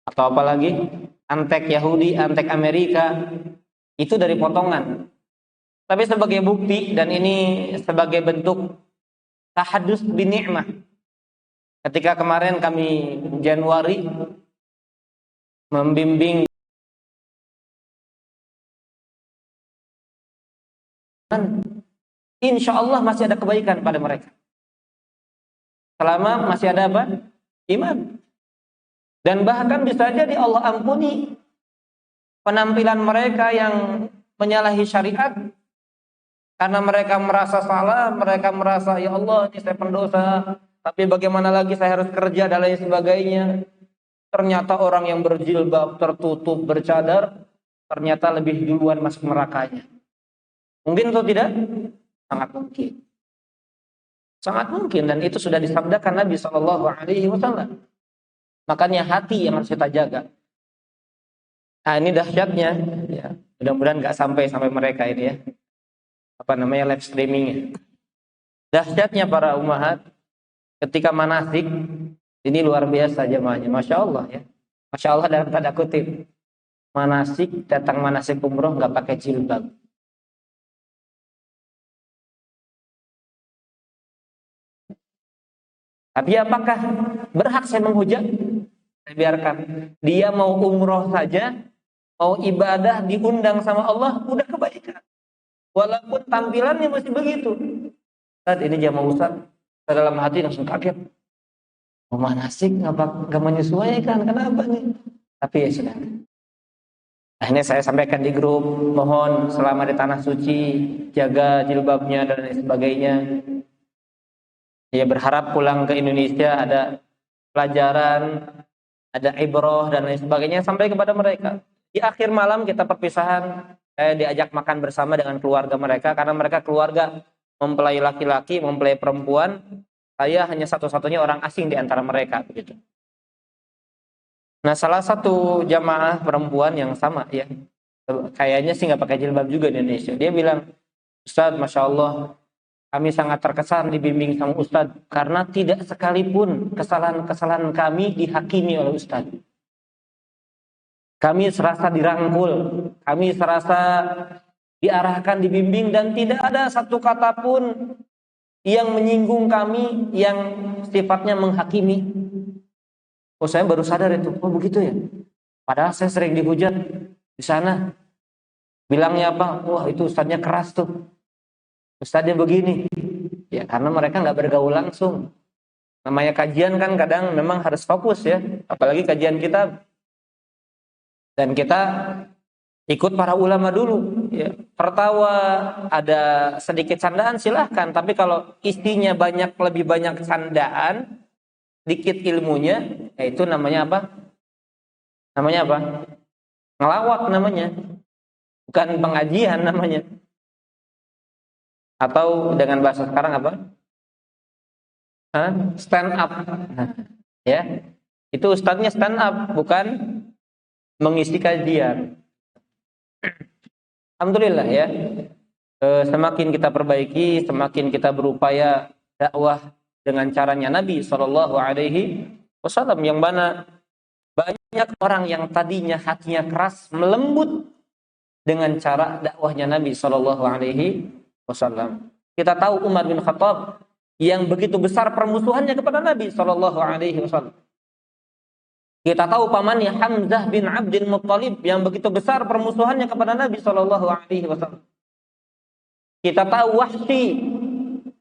atau apalagi antek Yahudi, antek Amerika, itu dari potongan. Tapi sebagai bukti, dan ini sebagai bentuk tahadus bin ni'mah, ketika kemarin kami Januari membimbing, insya Allah masih ada kebaikan pada mereka selama masih ada apa? Iman. Dan bahkan bisa jadi Allah ampuni penampilan mereka yang menyalahi syariat karena mereka merasa salah, mereka merasa ya Allah ini saya pendosa, tapi bagaimana lagi saya harus kerja dan lain sebagainya. Ternyata orang yang berjilbab, tertutup, bercadar, ternyata lebih duluan masuk nerakanya. Mungkin atau tidak? Sangat mungkin. Sangat mungkin, dan itu sudah disabdakan Nabi SAW. Makanya hati yang harus kita jaga. Nah, ini dahsyatnya, ya. Mudah-mudahan nggak sampai mereka ini ya. Live streamingnya. Dahsyatnya para ummahat ketika manasik, ini luar biasa jemaahnya, masya Allah ya. Masya Allah dalam tanda kutip. Manasik, datang manasik umroh nggak pakai jilbab. Tapi apakah berhak saya menghujat? Saya biarkan. Dia mau umroh saja, mau ibadah, diundang sama Allah, udah kebaikan. Walaupun tampilannya masih begitu. Saat ini jamaah Ustaz, dalam hati langsung kaget. Mau manasik nggak menyesuaikan, kenapa nih? Tapi ya sudah. Akhirnya saya sampaikan di grup, mohon selama di tanah suci jaga jilbabnya dan lain sebagainya. Ya berharap pulang ke Indonesia ada pelajaran, ada ibrah dan lain sebagainya sampai kepada mereka. Di akhir malam kita perpisahan, saya diajak makan bersama dengan keluarga mereka karena mereka keluarga mempelai laki-laki, mempelai perempuan. Saya hanya satu-satunya orang asing di antara mereka begitu. Nah, salah satu jamaah perempuan yang sama ya, kayaknya sih nggak pakai jilbab juga di Indonesia. Dia bilang, Ustaz, masya Allah, kami sangat terkesan dibimbing sama Ustaz karena tidak sekalipun kesalahan-kesalahan kami dihakimi oleh Ustaz. Kami serasa dirangkul, kami serasa diarahkan, dibimbing, dan tidak ada satu kata pun yang menyinggung kami, yang sifatnya menghakimi. Oh, saya baru sadar itu. Oh, begitu ya. Padahal saya sering dihujat di sana. Bilangnya apa? Wah, itu ustadznya keras tuh. Ustadznya begini. Ya, karena mereka nggak bergaul langsung. Namanya kajian kan kadang memang harus fokus ya. Apalagi kajian kita. Dan kita ikut para ulama dulu. Ya. Pertawa, ada sedikit candaan silahkan. Tapi kalau isinya lebih banyak candaan, dikit ilmunya, itu namanya apa? Namanya apa? Ngelawak namanya. Bukan pengajian namanya. Atau dengan bahasa sekarang apa? Stand up. Nah, ya. Itu ustadznya stand up, bukan mengisi kajian. Alhamdulillah ya. Semakin kita perbaiki, semakin kita berupaya dakwah dengan caranya Nabi SAW, yang mana banyak orang yang tadinya hatinya keras melembut dengan cara dakwahnya Nabi SAW. Kita tahu Umar bin Khattab yang begitu besar permusuhannya kepada Nabi SAW. Kita tahu pamannya Hamzah bin Abdul Muttalib yang begitu besar permusuhannya kepada Nabi SAW. Kita tahu Wahsy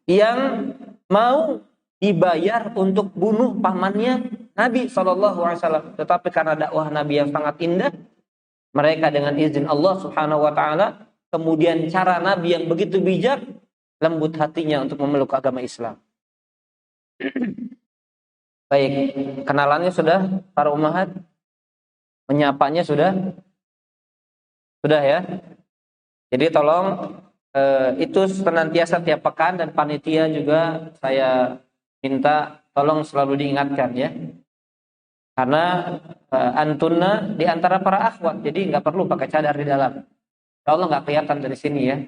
yang mau dibayar untuk bunuh pamannya Nabi SAW. Tetapi karena dakwah Nabi yang sangat indah, mereka dengan izin Allah Subhanahu Wa Taala, kemudian cara Nabi yang begitu bijak, lembut hatinya untuk memeluk agama Islam. Baik, kenalannya sudah para ummahat, menyapanya sudah ya. Jadi tolong itu senantiasa tiap pekan, dan panitia juga saya minta tolong selalu diingatkan ya, karena antunna di antara para akhwat, jadi nggak perlu pakai cadar di dalam. Kalau nggak kelihatan dari sini ya.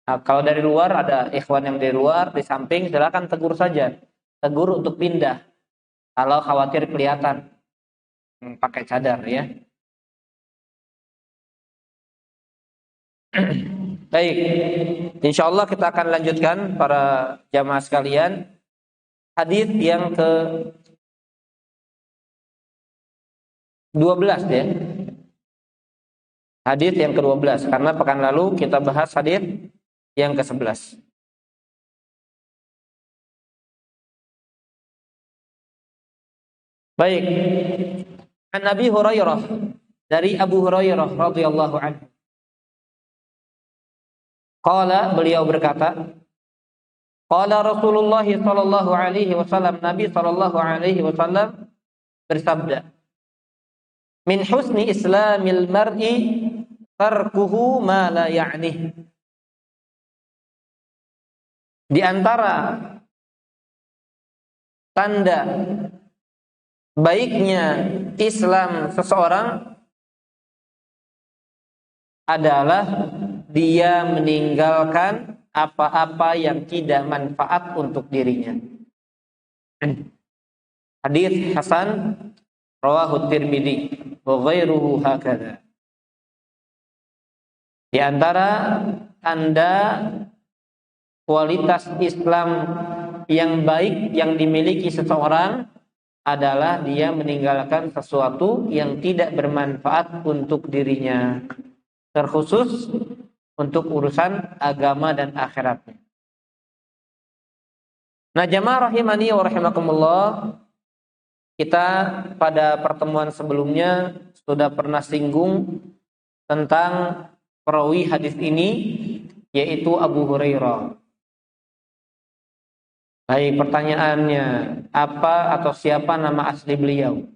Nah, kalau dari luar ada ikhwan yang dari luar di samping, silakan tegur saja, tegur untuk pindah kalau khawatir kelihatan. pakai cadar ya. Baik, insya Allah kita akan lanjutkan para jamaah sekalian hadis yang ke 12 ya. Hadis yang ke-12 karena pekan lalu kita bahas hadis yang ke-11. Baik. An Abi Hurairah, dari Abu Hurairah radhiyallahu anhu. Qala, beliau berkata, qala Rasulullah sallallahu alaihi wasallam, Nabi sallallahu alaihi wasallam bersabda, min husni islamil mar'i tarkuhu ma la ya'nih. Di antara tanda baiknya Islam seseorang adalah dia meninggalkan apa-apa yang tidak manfaat untuk dirinya. Hadis hasan rawahu Tirmidzi wa ghairuhu hakadha. Di antara tanda kualitas Islam yang baik yang dimiliki seseorang adalah dia meninggalkan sesuatu yang tidak bermanfaat untuk dirinya, terkhusus untuk urusan agama dan akhiratnya. Nah, jamaah rahimani wa rahimakumullah, kita pada pertemuan sebelumnya sudah pernah singgung tentang perawi hadis ini, yaitu Abu Hurairah. Baik, pertanyaannya, apa atau siapa nama asli beliau?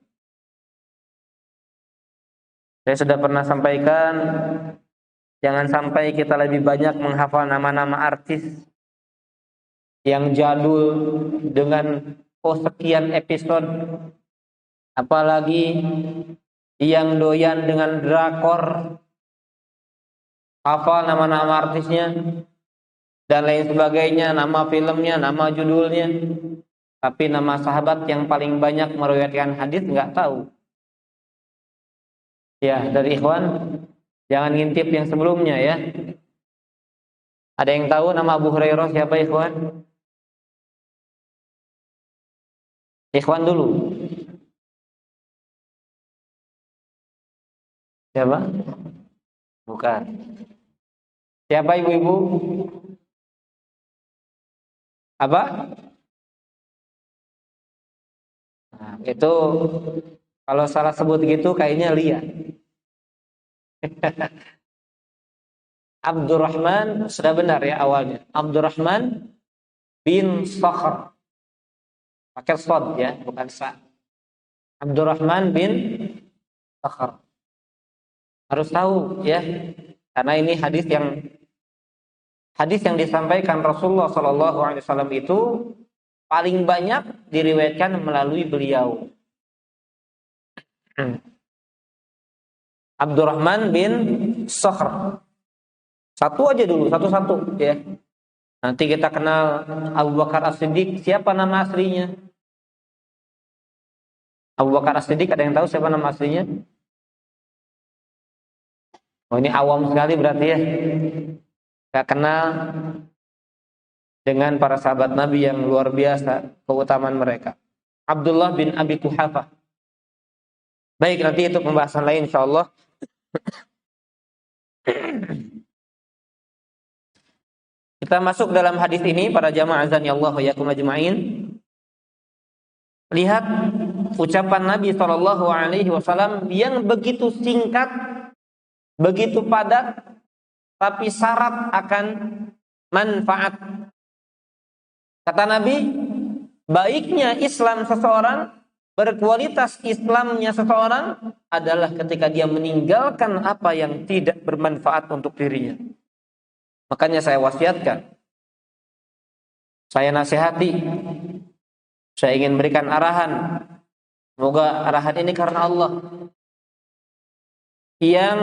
Saya sudah pernah sampaikan, jangan sampai kita lebih banyak menghafal nama-nama artis yang jadul dengan sekian episode, apalagi yang doyan dengan drakor, hafal nama-nama artisnya dan lain sebagainya, nama filmnya, nama judulnya, tapi nama sahabat yang paling banyak meriwayatkan hadis nggak tahu. Ya, dari ikhwan jangan ngintip yang sebelumnya ya. Ada yang tahu nama Abu Hurairah siapa, ikhwan? Ikhwan dulu. Siapa? Bukan. Siapa ibu-ibu? Apa? Nah, itu kalau salah sebut gitu kayaknya Lia. Abdurrahman, sudah benar ya awalnya. Abdurrahman bin Sakhr. Pakai shad ya, bukan sa. Abdurrahman bin Sakhr. Harus tahu ya, karena ini hadis yang disampaikan Rasulullah Shallallahu Alaihi Wasallam itu paling banyak diriwayatkan melalui beliau. Abdurrahman bin Sakhr. Satu aja dulu, satu-satu ya. Nanti kita kenal Abu Bakar As-Siddiq. Siapa nama aslinya? Abu Bakar As-Siddiq, ada yang tahu siapa nama aslinya? Oh, ini awam sekali berarti ya. Gak kenal dengan para sahabat Nabi yang luar biasa keutamaan mereka. Abdullah bin Abi Quhafah. Baik, nanti itu pembahasan lain insyaallah. Kita masuk dalam hadis ini para jamaah azan ya Allah wa yakum ajma'in. Lihat ucapan Nabi sallallahu alaihi wasallam yang begitu singkat, begitu padat, tapi syarat akan manfaat. Kata Nabi, baiknya Islam seseorang, berkualitas Islamnya seseorang adalah ketika dia meninggalkan apa yang tidak bermanfaat untuk dirinya. Makanya saya wasiatkan, saya nasihati, saya ingin berikan arahan. Semoga arahan ini karena Allah. Yang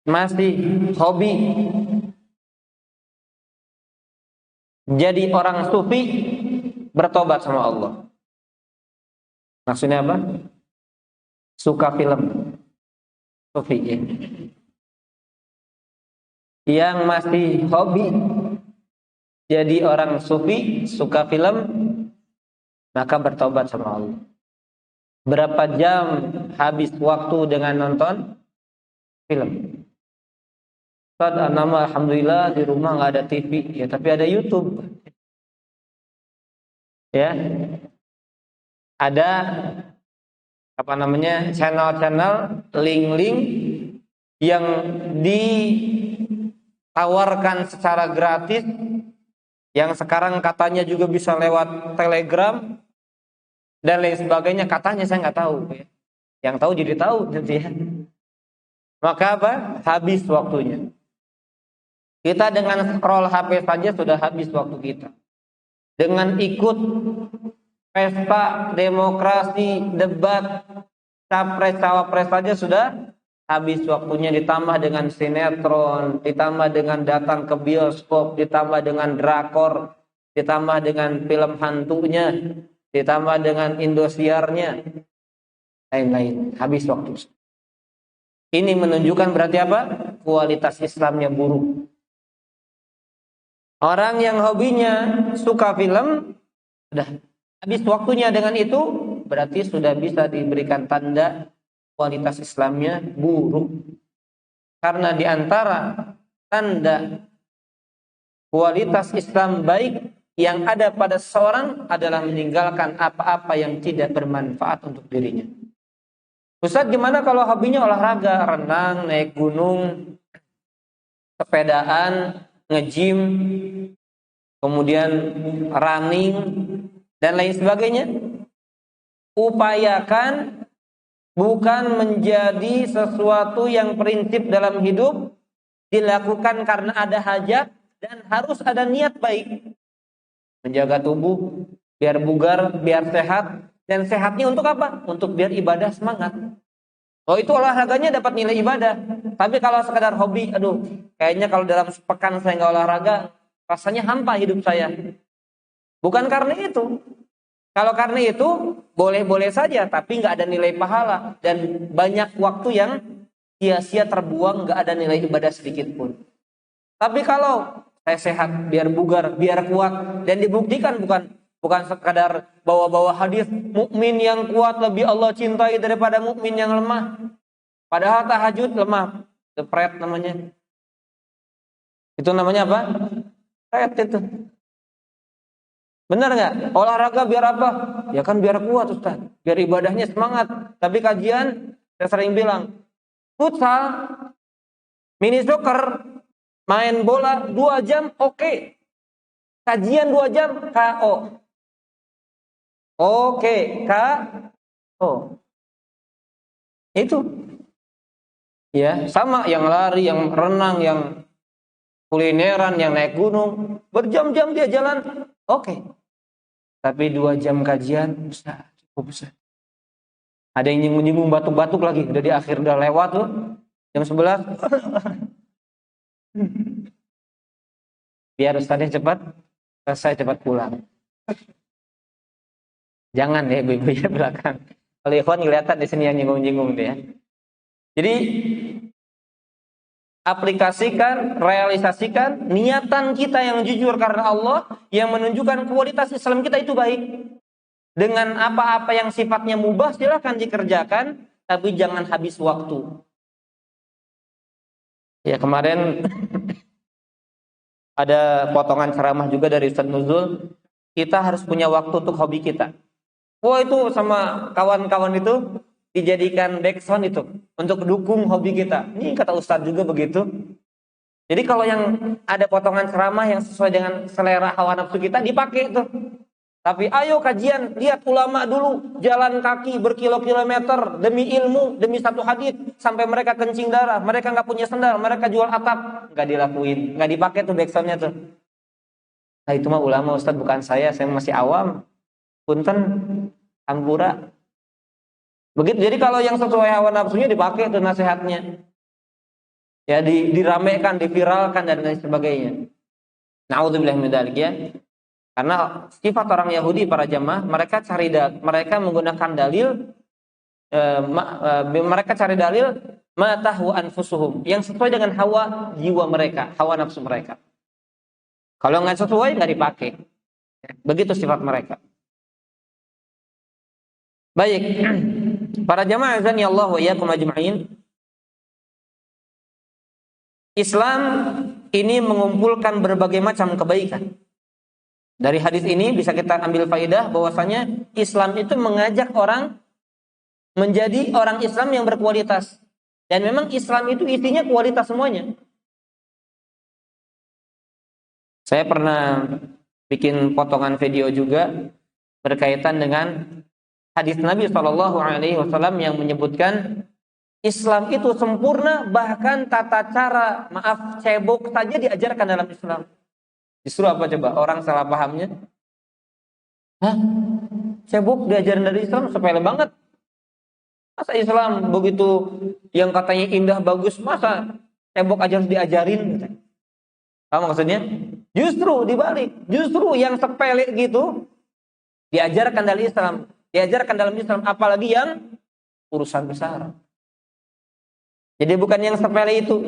masih hobi jadi orang sufi, bertobat sama Allah. Maksudnya apa? Suka film. Sufi ya. Yang masih hobi jadi orang sufi, suka film, maka bertobat sama Allah. Berapa jam habis waktu dengan nonton film? Ustaz, nama alhamdulillah di rumah nggak ada TV, ya tapi ada YouTube. Ya, ada apa namanya channel-channel, link-link yang ditawarkan secara gratis, yang sekarang katanya juga bisa lewat Telegram dan lain sebagainya. Katanya saya nggak tahu, ya. Yang tahu jadi tahu nanti ya. Maka apa? Habis waktunya. Kita dengan scroll HP saja sudah habis waktu kita. Dengan ikut pesta demokrasi, debat, capres-cawapres saja sudah habis waktunya, ditambah dengan sinetron, ditambah dengan datang ke bioskop, ditambah dengan drakor, ditambah dengan film hantunya, ditambah dengan Indosiarnya, lain-lain, habis waktu. Ini menunjukkan berarti apa? Kualitas Islamnya buruk. Orang yang hobinya suka film, sudah habis waktunya dengan itu, berarti sudah bisa diberikan tanda kualitas Islamnya buruk. Karena di antara tanda kualitas Islam baik yang ada pada seseorang adalah meninggalkan apa-apa yang tidak bermanfaat untuk dirinya. Ustaz, gimana kalau hobinya olahraga, renang, naik gunung, sepedaan, nge-gym, kemudian running, dan lain sebagainya? Upayakan bukan menjadi sesuatu yang prinsip dalam hidup, dilakukan karena ada hajat dan harus ada niat baik. Menjaga tubuh biar bugar, biar sehat, dan sehatnya untuk apa? Untuk biar ibadah semangat. Oh, itu olahraganya dapat nilai ibadah. Tapi kalau sekedar hobi, aduh, kayaknya kalau dalam sepekan saya nggak olahraga, rasanya hampa hidup saya. Bukan karena itu. Kalau karena itu, boleh-boleh saja, tapi nggak ada nilai pahala. Dan banyak waktu yang sia-sia terbuang, nggak ada nilai ibadah sedikit pun. Tapi kalau saya sehat, biar bugar, biar kuat, dan dibuktikan bukan sekadar bawa-bawa hadis, mukmin yang kuat lebih Allah cintai daripada mukmin yang lemah. Padahal tahajud lemah, depret namanya. Itu namanya apa? Depret itu. Benar nggak? Olahraga biar apa? Ya kan biar kuat, Ustaz. Biar ibadahnya semangat. Tapi kajian, saya sering bilang, futsal, mini soccer, main bola 2 jam, oke. Kajian 2 jam, KO. Oke, KO. Itu. Ya, sama yang lari, yang renang, yang kulineran, yang naik gunung, berjam-jam dia jalan, oke. Tapi 2 jam kajian, cukup besar. Ada yang nyinggung-nyinggung batuk-batuk lagi, udah di akhir, udah lewat tuh, jam 11. Biar Ustaznya cepat selesai, cepat pulang. Jangan ya ibu-ibu ya belakang. Kalau ikhwan kelihatan di sini yang nyinggung-nyinggung dia. Jadi aplikasikan, realisasikan niatan kita yang jujur karena Allah yang menunjukkan kualitas Islam kita itu baik. Dengan apa-apa yang sifatnya mubah silakan dikerjakan, tapi jangan habis waktu. Ya, kemarin ada potongan ceramah juga dari Ustaz Nuzul, kita harus punya waktu untuk hobi kita. Wah, itu sama kawan-kawan itu dijadikan backsound itu untuk dukung hobi kita. Ini kata Ustadz juga begitu. Jadi kalau yang ada potongan ceramah yang sesuai dengan selera hawa nafsu kita dipakai itu. Tapi ayo kajian, lihat ulama dulu jalan kaki berkilo-kilometer demi ilmu, demi satu hadis sampai mereka kencing darah, mereka nggak punya sendal, mereka jual atap, nggak dilakuin, nggak dipakai tuh backsoundnya tuh. Nah itu mah ulama Ustadz, bukan saya masih awam. Punten, ampura. Begitu. Jadi kalau yang sesuai hawa nafsunya dipakai tuh nasihatnya. Ya diramekan, diviralkan dan lain sebagainya. Na'udzubillah min dzalik ya. Karena sifat orang Yahudi para jamaah, mereka menggunakan dalil mereka cari dalil ma tahwa anfusuhum, yang sesuai dengan hawa jiwa mereka, hawa nafsu mereka. Kalau nggak sesuai nggak dipakai. Begitu sifat mereka. Baik, para jamaah azan ya Allah wa iyyakum ajma'in. Islam ini mengumpulkan berbagai macam kebaikan. Dari hadis ini bisa kita ambil faedah bahwasanya Islam itu mengajak orang menjadi orang Islam yang berkualitas. Dan memang Islam itu isinya kualitas semuanya. Saya pernah bikin potongan video juga berkaitan dengan hadis Nabi SAW yang menyebutkan Islam itu sempurna, bahkan tata cara cebok saja diajarkan dalam Islam. Justru apa coba? Orang salah pahamnya. Hah? Cebok diajarin dari Islam? Sepele banget. Masa Islam begitu yang katanya indah bagus, masa cebok aja harus diajarin? Apa maksudnya? Justru dibalik. Justru yang sepele gitu diajarkan dalam Islam. Diajarkan dalam Islam, apalagi yang urusan besar. Jadi bukan yang sepele itu.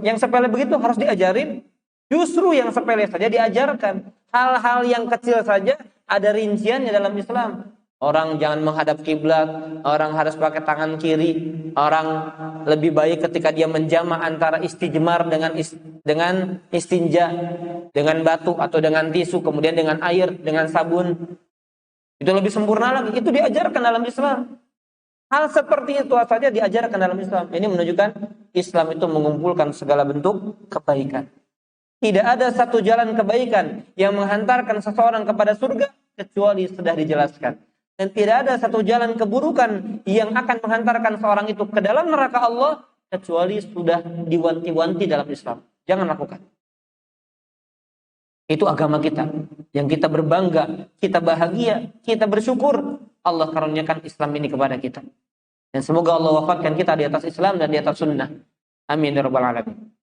Yang sepele begitu harus diajarin. Justru yang sepele saja diajarkan. Hal-hal yang kecil saja ada rinciannya dalam Islam. Orang jangan menghadap kiblat, orang harus pakai tangan kiri, orang lebih baik ketika dia menjama antara istijmar dengan istinja, dengan batu atau dengan tisu, kemudian dengan air, dengan sabun. Itu lebih sempurna lagi. Itu diajarkan dalam Islam. Hal seperti itu saja diajarkan dalam Islam. Ini menunjukkan Islam itu mengumpulkan segala bentuk kebaikan. Tidak ada satu jalan kebaikan yang menghantarkan seseorang kepada surga kecuali sudah dijelaskan. Dan tidak ada satu jalan keburukan yang akan menghantarkan seorang itu ke dalam neraka Allah kecuali sudah diwanti-wanti dalam Islam. Jangan lakukan. Itu agama kita. Yang kita berbangga, kita bahagia, kita bersyukur Allah karuniakan Islam ini kepada kita. Dan semoga Allah wafatkan kita di atas Islam dan di atas sunnah. Amin ya rabbal alamin.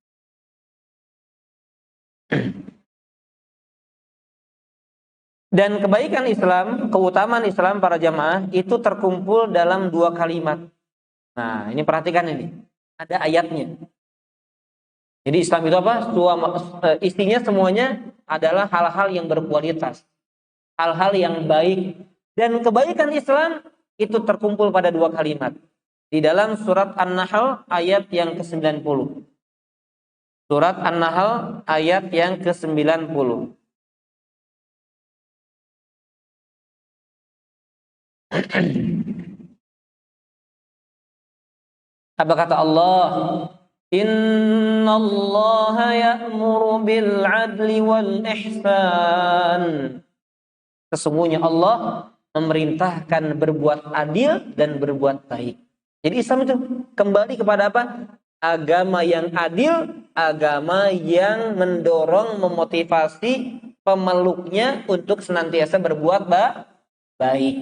Dan kebaikan Islam, keutamaan Islam para jamaah itu terkumpul dalam 2 kalimat. Nah, ini perhatikan ini. Ada ayatnya. Jadi Islam itu apa? Isinya semuanya adalah hal-hal yang berkualitas. Hal-hal yang baik. Dan kebaikan Islam itu terkumpul pada 2 kalimat. Di dalam surat An-Nahl ayat yang ke-90. Surat An-Nahl ayat yang ke-90. Apa kata Allah? Innallaha ya'muru bil 'adli wal ihsan. Sesungguhnya Allah memerintahkan berbuat adil dan berbuat baik. Jadi Islam itu kembali kepada apa? Agama yang adil, agama yang mendorong, memotivasi pemeluknya untuk senantiasa berbuat baik.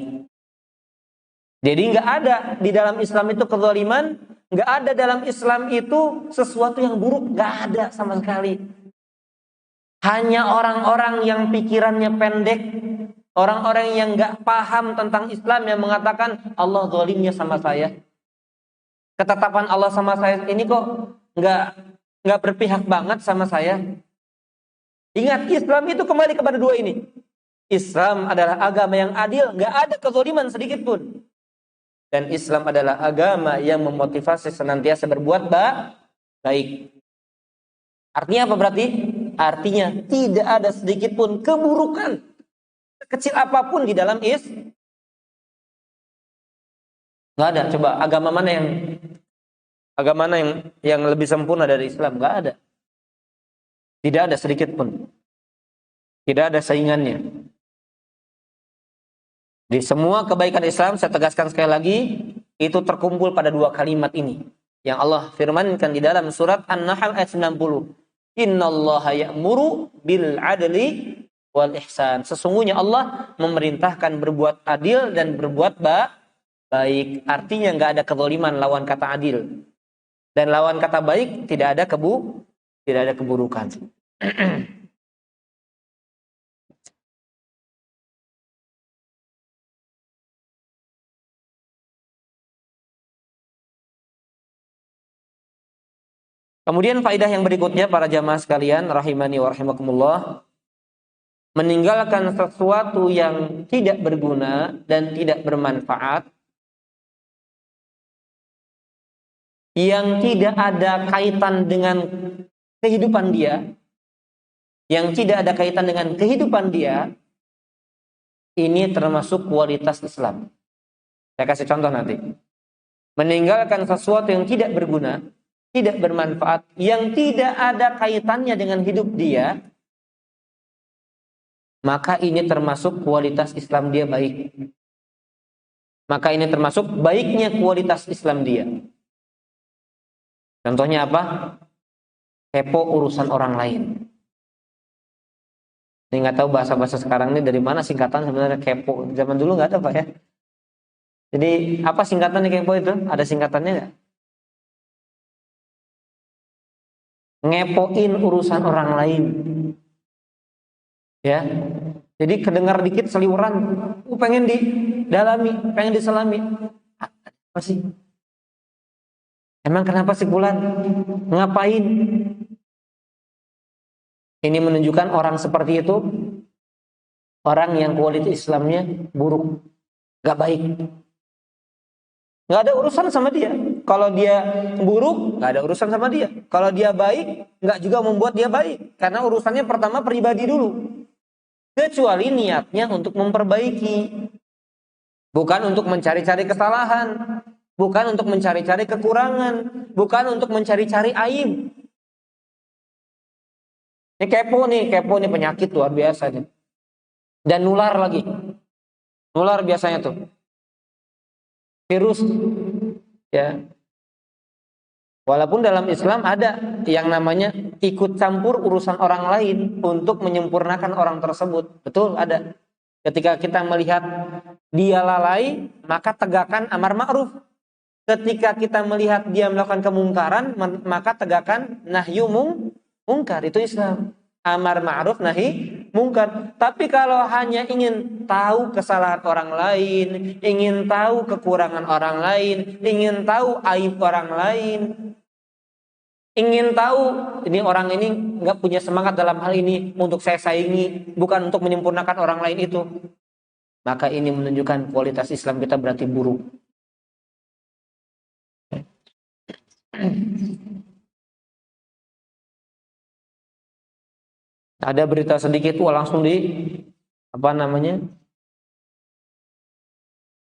Jadi nggak ada di dalam Islam itu kezaliman, nggak ada dalam Islam itu sesuatu yang buruk, nggak ada sama sekali. Hanya orang-orang yang pikirannya pendek, orang-orang yang nggak paham tentang Islam yang mengatakan Allah zalimnya sama saya. Ketetapan Allah sama saya ini kok nggak berpihak banget sama saya. Ingat, Islam itu kembali kepada 2 ini. Islam adalah agama yang adil, nggak ada kezaliman sedikit pun. Dan Islam adalah agama yang memotivasi senantiasa berbuat baik. Artinya apa berarti? Artinya tidak ada sedikit pun keburukan kecil apapun di dalam Islam. Nggak ada. Coba agama mana yang lebih sempurna dari Islam? Nggak ada. Tidak ada sedikit pun. Tidak ada saingannya. Di semua kebaikan Islam, saya tegaskan sekali lagi, itu terkumpul pada 2 kalimat ini. Yang Allah firmankan di dalam surat An-Nahl ayat 90. Innallaha ya'muru bil 'adli wal ihsan. Sesungguhnya Allah memerintahkan berbuat adil dan berbuat baik. Artinya nggak ada kezaliman lawan kata adil. Dan lawan kata baik tidak ada keburukan. Kemudian faedah yang berikutnya para jamaah sekalian rahimani wa rahimakumullah, meninggalkan sesuatu yang tidak berguna dan tidak bermanfaat, yang tidak ada kaitan dengan kehidupan dia, yang tidak ada kaitan dengan kehidupan dia, ini termasuk kualitas Islam. Saya kasih contoh nanti. Meninggalkan sesuatu yang tidak berguna, tidak bermanfaat, yang tidak ada kaitannya dengan hidup dia, maka ini termasuk kualitas Islam dia baik. Maka ini termasuk baiknya kualitas Islam dia. Contohnya apa? Kepo urusan orang lain. Ini nggak tahu bahasa-bahasa sekarang ini dari mana singkatan sebenarnya kepo. Zaman dulu nggak ada Pak ya. Jadi apa singkatannya kepo itu? Ada singkatannya nggak? Ngepoin urusan orang lain. Ya. Jadi kedengar dikit seliuran, pengen didalami, pengen diselami. Apa sih? Emang kenapa sih bulan? Ngapain? Ini menunjukkan orang seperti itu orang yang kualitas Islamnya buruk, gak baik. Gak ada urusan sama dia. Kalau dia buruk, gak ada urusan sama dia. Kalau dia baik, gak juga membuat dia baik. Karena urusannya pertama pribadi dulu. Kecuali niatnya untuk memperbaiki. Bukan untuk mencari-cari kesalahan. Bukan untuk mencari-cari kekurangan. Bukan untuk mencari-cari aib. Ini kepo nih penyakit luar biasa nih. Dan nular lagi. Nular biasanya tuh. Virus. Ya. Walaupun dalam Islam ada yang namanya ikut campur urusan orang lain untuk menyempurnakan orang tersebut. Betul, ada. Ketika kita melihat dia lalai, maka tegakkan amar ma'ruf. Ketika kita melihat dia melakukan kemungkaran, maka tegakkan nahyu mungkar. Itu Islam. Amar ma'ruf nahi mungkar. Tapi kalau hanya ingin tahu kesalahan orang lain, ingin tahu kekurangan orang lain, ingin tahu aib orang lain, ingin tahu ini orang ini nggak punya semangat dalam hal ini untuk saya saingi, bukan untuk menyempurnakan orang lain itu, maka ini menunjukkan kualitas Islam kita berarti buruk. Ada berita sedikit tuh langsung di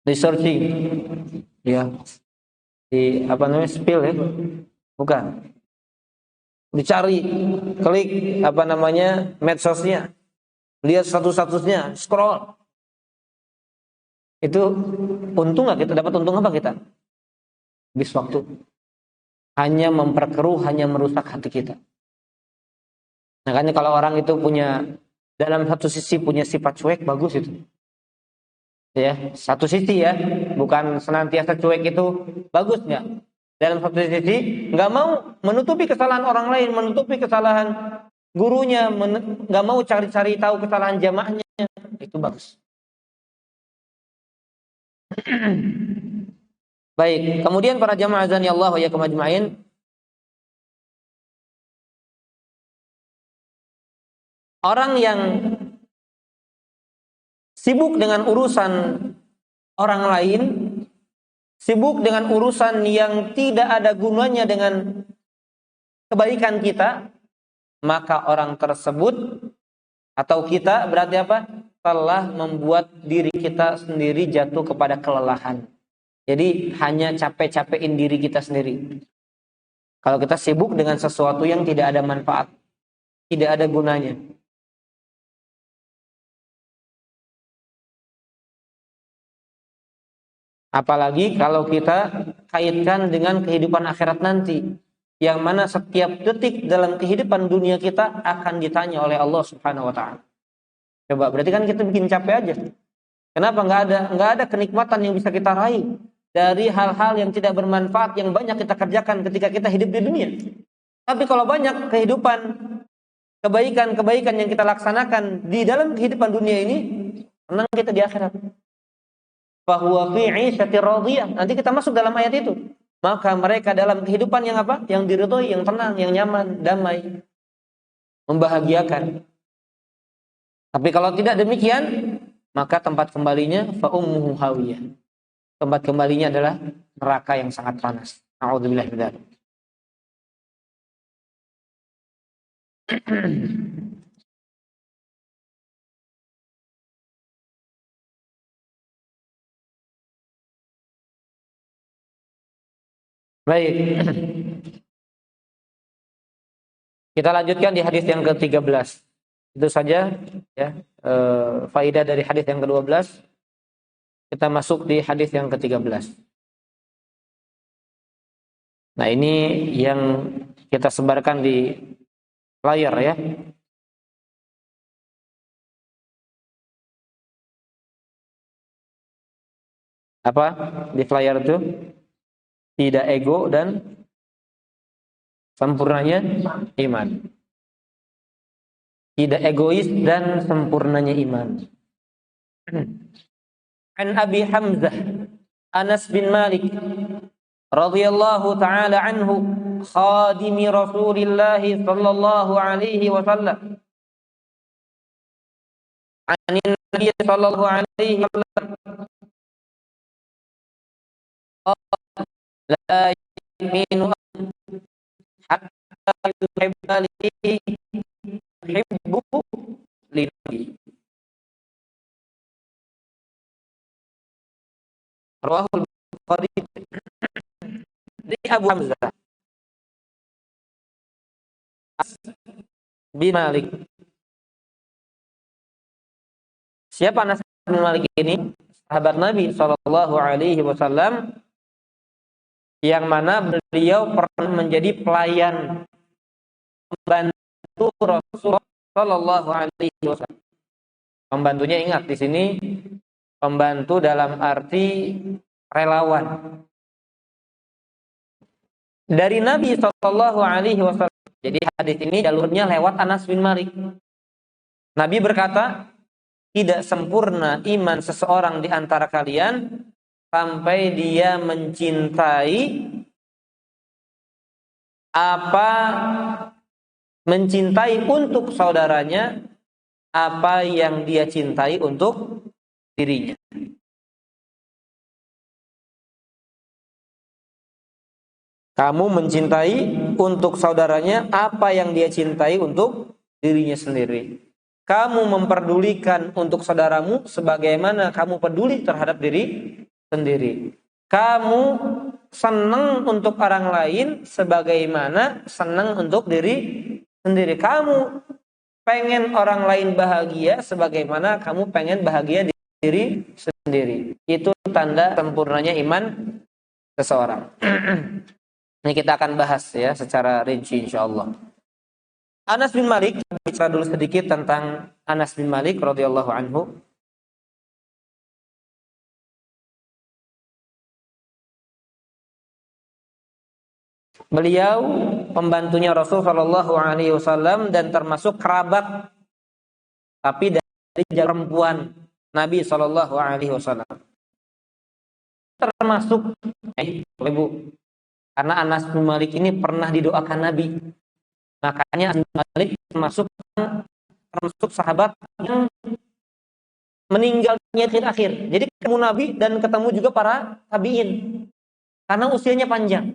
di searching, ya, di spill ya, bukan, dicari, klik medsosnya, lihat statusnya, scroll. Itu untung nggak kita dapat untung apa kita? Habis waktu, hanya memperkeruh, hanya merusak hati kita. Makanya kalau orang itu punya, dalam satu sisi punya sifat cuek, bagus itu. Ya, satu sisi ya, bukan senantiasa cuek itu bagus nggak? Dalam satu sisi nggak mau menutupi kesalahan orang lain, menutupi kesalahan gurunya, nggak mau cari-cari tahu kesalahan jamaahnya, itu bagus. Baik, kemudian para jamaah azan ya Allah wa yakum ajma'in. Orang yang sibuk dengan urusan orang lain, sibuk dengan urusan yang tidak ada gunanya dengan kebaikan kita, maka orang tersebut atau kita berarti apa? Telah membuat diri kita sendiri jatuh kepada kelelahan. Jadi hanya capek-capekin diri kita sendiri. Kalau kita sibuk dengan sesuatu yang tidak ada manfaat, tidak ada gunanya. Apalagi kalau kita kaitkan dengan kehidupan akhirat nanti, yang mana setiap detik dalam kehidupan dunia kita akan ditanya oleh Allah Subhanahu wa taala. Coba, berarti kan kita bikin capek aja. Kenapa nggak ada kenikmatan yang bisa kita raih dari hal-hal yang tidak bermanfaat yang banyak kita kerjakan ketika kita hidup di dunia. Tapi kalau banyak kehidupan kebaikan-kebaikan yang kita laksanakan di dalam kehidupan dunia ini, tenang kita di akhirat. Fahuwa fi 'ishatir radiyah. Nanti kita masuk dalam ayat itu. maka mereka dalam kehidupan yang apa? Yang diridhoi, yang tenang, yang nyaman, damai, membahagiakan. Tapi kalau tidak demikian, maka tempat kembalinya fa ummuhu hawiyah. Tempat kembalinya adalah neraka yang sangat panas. A'udzubillahi min dzalik. Baik. Kita lanjutkan di hadis yang ke-13. Itu saja ya, faidah dari hadis yang ke-12. Kita masuk di hadis yang ke-13. Nah, ini yang kita sebarkan di layar ya. Apa di flyer itu? Tidak ego dan sempurnanya iman. Tidak egois dan sempurnanya iman. An Abi Hamzah Anas bin Malik radhiyallahu taala anhu khadimi Rasulillah sallallahu alaihi wasallam. Anin Nabi sallallahu alaihi wasallam la yu'minu hatta yuhibba li yuhibbu li nabi. Rawahul Bukhari dari Abu Hamzah bin Malik. Siapa Anas bin Malik ini? Sahabat Nabi sallallahu alaihi wasallam yang mana beliau pernah menjadi pelayan membantu Rasulullah sallallahu alaihi wasallam. Pembantunya ingat di sini pembantu dalam arti relawan dari Nabi sallallahu alaihi wasallam. Jadi hadis ini jalurnya lewat Anas bin Malik. Nabi berkata, tidak sempurna iman seseorang di antara kalian sampai dia mencintai untuk saudaranya apa yang dia cintai untuk dirinya. Kamu mencintai untuk saudaranya apa yang dia cintai untuk dirinya sendiri. Kamu memperdulikan untuk saudaramu sebagaimana kamu peduli terhadap diri sendiri. Kamu senang untuk orang lain sebagaimana senang untuk diri sendiri. Kamu pengen orang lain bahagia sebagaimana kamu pengen bahagia diri sendiri. Itu tanda sempurnanya iman seseorang. Ini kita akan bahas ya secara rinci insyaallah. Anas bin Malik, bicara dulu sedikit tentang Anas bin Malik radhiyallahu anhu. Beliau pembantunya Rasul sallallahu alaihi wasallam dan termasuk kerabat tapi dari perempuan Nabi sallallahu alaihi wasallam. Termasuk Ibu, karena Anas bin Malik ini pernah didoakan Nabi. Makanya Anas bin Malik termasuk sahabat yang meninggal dunia akhir. Jadi ketemu Nabi dan ketemu juga para tabi'in. Karena usianya panjang.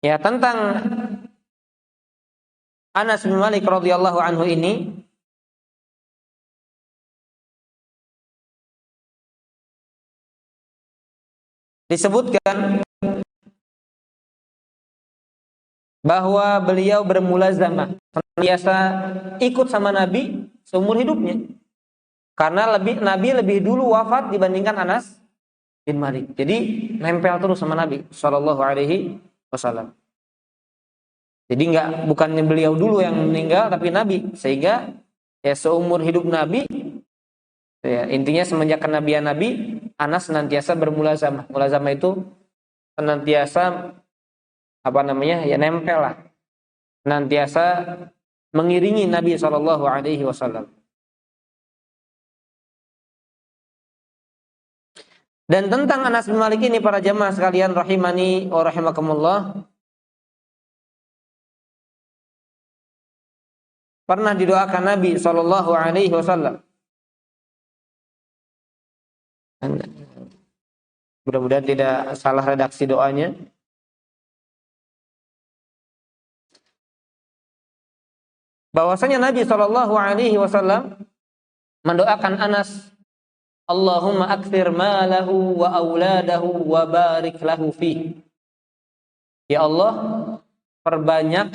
Ya, tentang Anas bin Malik radhiyallahu anhu ini disebutkan bahwa beliau bermulazamah, senantiasa ikut sama Nabi seumur hidupnya. Karena Nabi lebih dulu wafat dibandingkan Anas bin Malik. Jadi nempel terus sama Nabi sallallahu alaihi wasallam. Jadi bukannya beliau dulu yang meninggal tapi Nabi, sehingga ya seumur hidup Nabi ya, intinya semenjak kenabian Nabi Anas senantiasa bermulazamah. Mulazamah itu senantiasa ya nempel lah. Senantiasa mengiringi Nabi sallallahu alaihi wasallam. Dan tentang Anas bin Malik ini para jamaah sekalian rahimani wa rahimakumullah, pernah didoakan Nabi sallallahu alaihi wasallam. Mudah-mudahan tidak salah redaksi doanya. Bahwasanya Nabi sallallahu alaihi wasallam mendoakan Anas, Allahumma akthir malahu wa auladahu wa barik lahu fi. Ya Allah, perbanyak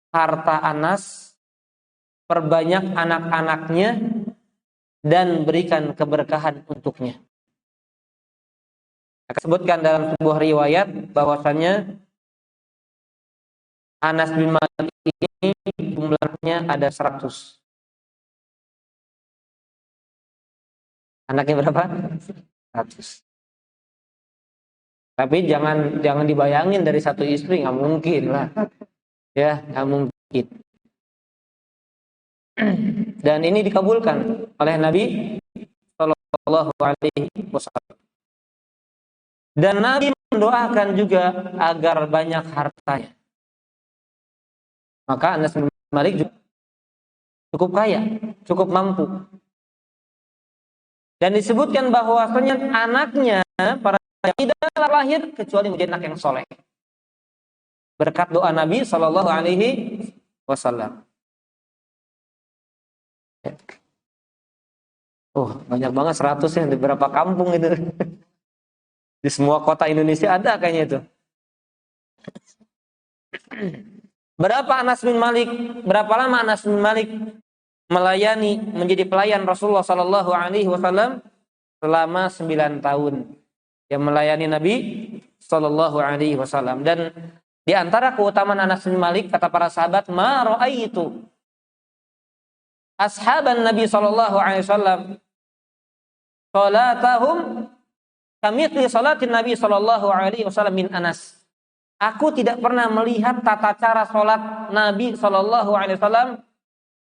harta Anas, perbanyak anak-anaknya, dan berikan keberkahan untuknya. Akan sebutkan dalam sebuah riwayat bahwasannya Anas bin Malik ini jumlahnya ada 100. Anaknya berapa? 100. Tapi jangan dibayangin dari satu istri, nggak mungkin lah. Ya, nggak mungkin. Dan ini dikabulkan oleh Nabi Shallallahu Alaihi Wasallam. Dan Nabi mendoakan juga agar banyak hartanya. Maka Anas bin Malik juga cukup kaya, cukup mampu. Dan disebutkan bahwasanya anaknya para tidak lahir kecuali menjadi anak yang soleh. Berkat doa Nabi Shallallahu Alaihi Wasallam. Banyak banget 100 ya, di beberapa kampung itu. Di semua kota Indonesia ada kayaknya itu. Berapa lama Anas bin Malik melayani, menjadi pelayan Rasulullah Sallallahu Alaihi Wasallam? Selama 9 tahun. Yang melayani Nabi Sallallahu Alaihi Wasallam. Dan di antara keutamaan Anas bin Malik, kata para sahabat, ma ra'aitu ashaban Nabi Sallallahu Alaihi Wasallam salatahum kamithli salatin Nabi Sallallahu Alaihi Wasallam min Anas. Aku tidak pernah melihat tata cara sholat Nabi Sallallahu Alaihi Wasallam,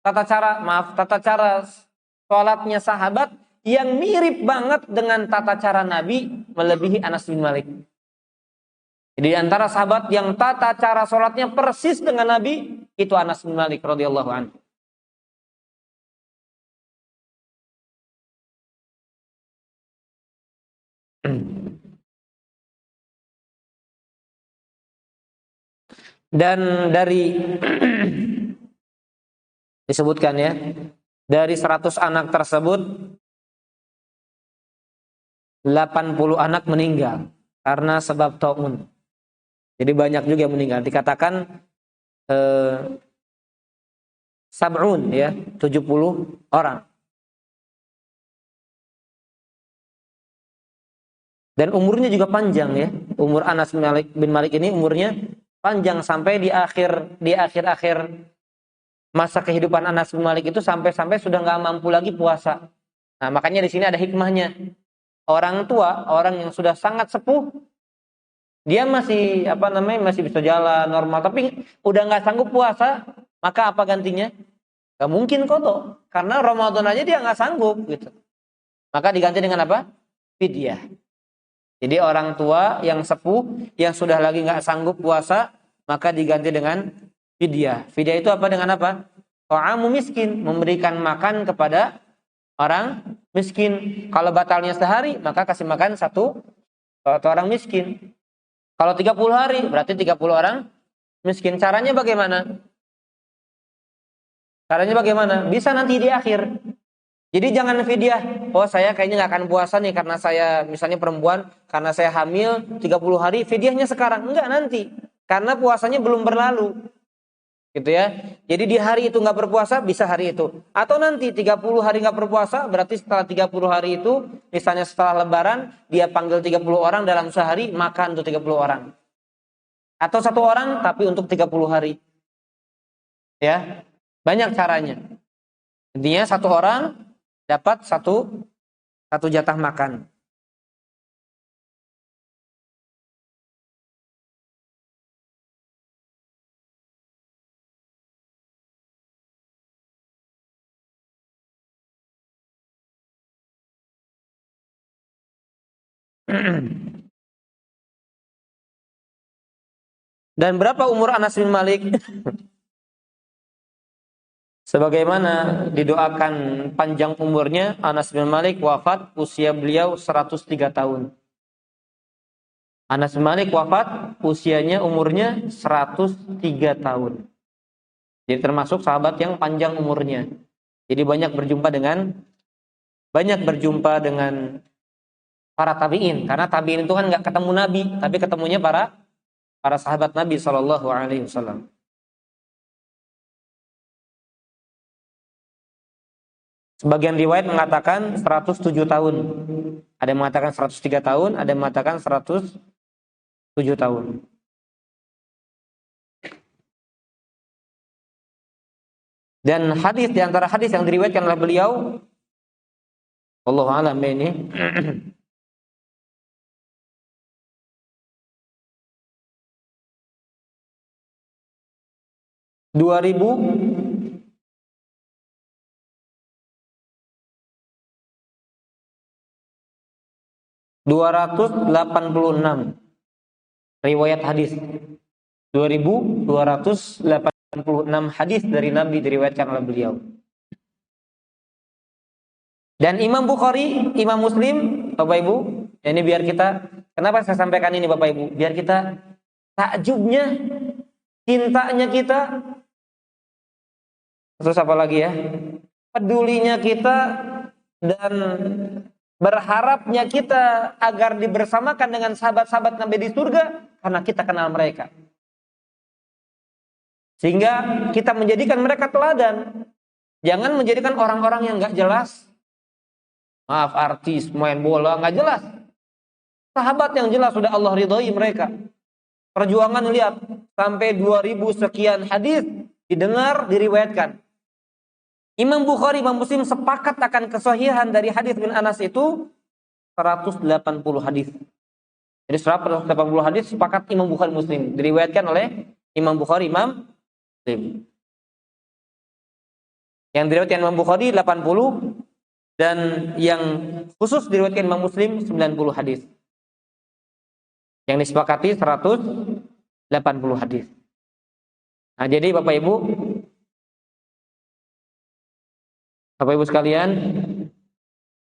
tata cara sholatnya sahabat yang mirip banget dengan tata cara Nabi melebihi Anas bin Malik. Jadi antara sahabat yang tata cara sholatnya persis dengan Nabi, itu Anas bin Malik radhiyallahu anhu. Dan dari disebutkan ya, dari 100 anak tersebut 80 anak meninggal karena sebab taun. Jadi banyak juga yang meninggal. Dikatakan sab'un ya, 70 orang. Dan umurnya juga panjang ya. Umur Anas bin Malik ini umurnya panjang sampai di akhir masa kehidupan Anas bin Malik itu sampai sudah nggak mampu lagi puasa. Nah, makanya di sini ada hikmahnya. Orang tua, orang yang sudah sangat sepuh, dia masih masih bisa jalan normal, tapi udah nggak sanggup puasa, maka apa gantinya? Gak mungkin kodok, karena Ramadan aja dia nggak sanggup gitu. Maka diganti dengan apa? Fidyah. Jadi orang tua yang sepuh, yang sudah lagi nggak sanggup puasa, maka diganti dengan fidyah. Fidyah itu apa? Dengan apa? Ta'amu miskin, memberikan makan kepada orang miskin. Kalau batalnya sehari, maka kasih makan satu orang miskin. Kalau 30 hari, berarti 30 orang miskin. Caranya bagaimana? Bisa nanti di akhir. Jadi jangan fidyah, saya kayaknya nggak akan puasa nih karena saya misalnya perempuan, karena saya hamil 30 hari, fidyahnya sekarang. Enggak, nanti. Karena puasanya belum berlalu. Gitu ya. Jadi di hari itu nggak berpuasa, bisa hari itu. Atau nanti 30 hari nggak berpuasa, berarti setelah 30 hari itu, misalnya setelah lebaran, dia panggil 30 orang dalam sehari, makan untuk 30 orang. Atau satu orang, tapi untuk 30 hari. Ya, banyak caranya. Intinya satu orang dapat satu jatah makan. Dan berapa umur Anas bin Malik? Sebagaimana didoakan panjang umurnya, Anas bin Malik wafat usia beliau 103 tahun. Anas bin Malik wafat usianya umurnya 103 tahun. Jadi termasuk sahabat yang panjang umurnya. Jadi banyak berjumpa dengan para tabi'in. Karena tabi'in itu kan nggak ketemu Nabi, tapi ketemunya para sahabat Nabi SAW. Sebagian riwayat mengatakan 107 tahun. Ada yang mengatakan 103 tahun, ada yang mengatakan 107 tahun. Dan hadis di antara hadis yang diriwayatkan oleh beliau, Wallahu a'lam ini, dua ribu 286 riwayat hadis. 2286 hadis dari Nabi diriwayatkan oleh beliau. Dan Imam Bukhari, Imam Muslim, Bapak Ibu, ini biar kita, kenapa saya sampaikan ini Bapak Ibu? Biar kita takjubnya, cintanya kita, terus apa lagi ya? Pedulinya kita dan berharapnya kita agar dibersamakan dengan sahabat-sahabat Nabi di surga karena kita kenal mereka. Sehingga kita menjadikan mereka teladan. Jangan menjadikan orang-orang yang gak jelas. Maaf, artis, main bola, gak jelas. Sahabat yang jelas sudah Allah ridhoi mereka. Perjuangan lihat, sampai 2000 sekian hadis didengar, diriwayatkan. Imam Bukhari, Imam Muslim sepakat akan kesahihan dari hadis bin Anas itu 180 hadis. Jadi 180 hadis sepakat Imam Bukhari Muslim. Diriwayatkan oleh Imam Bukhari, Imam Muslim. Yang diriwayatkan Imam Bukhari 80 dan yang khusus diriwayatkan Imam Muslim 90 hadis. Yang disepakati 180 hadis. Nah, jadi Bapak Ibu sekalian,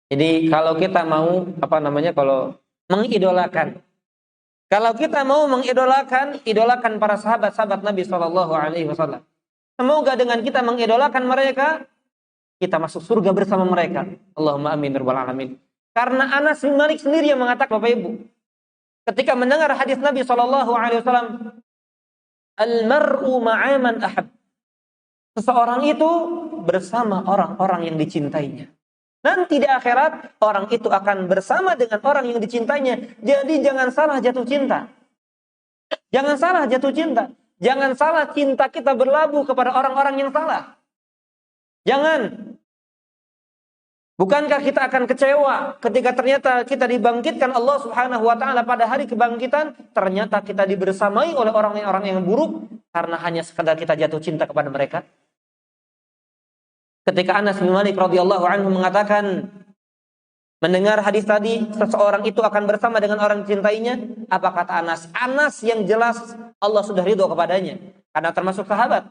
jadi kalau kita mau kalau mengidolakan, idolakan para sahabat-sahabat Nabi SAW. Semoga dengan kita mengidolakan mereka, kita masuk surga bersama mereka. Allahumma amin rabbal alamin. Karena Anas bin Malik sendiri yang mengatakan, Bapak Ibu, ketika mendengar hadis Nabi SAW, al-mar'u ma'a man ahab. Seseorang itu bersama orang-orang yang dicintainya. Nanti di akhirat, orang itu akan bersama dengan orang yang dicintainya. Jadi jangan salah jatuh cinta. Jangan salah jatuh cinta. Jangan salah cinta kita berlabuh kepada orang-orang yang salah. Jangan. Bukankah kita akan kecewa ketika ternyata kita dibangkitkan Allah Subhanahu wa taala pada hari kebangkitan, ternyata kita dibersamai oleh orang-orang yang buruk karena hanya sekedar kita jatuh cinta kepada mereka? Ketika Anas bin Malik radhiyallahu anhu mengatakan, mendengar hadis tadi, seseorang itu akan bersama dengan orang yang dicintainya, apa kata Anas? Anas yang jelas Allah sudah ridho kepadanya, karena termasuk sahabat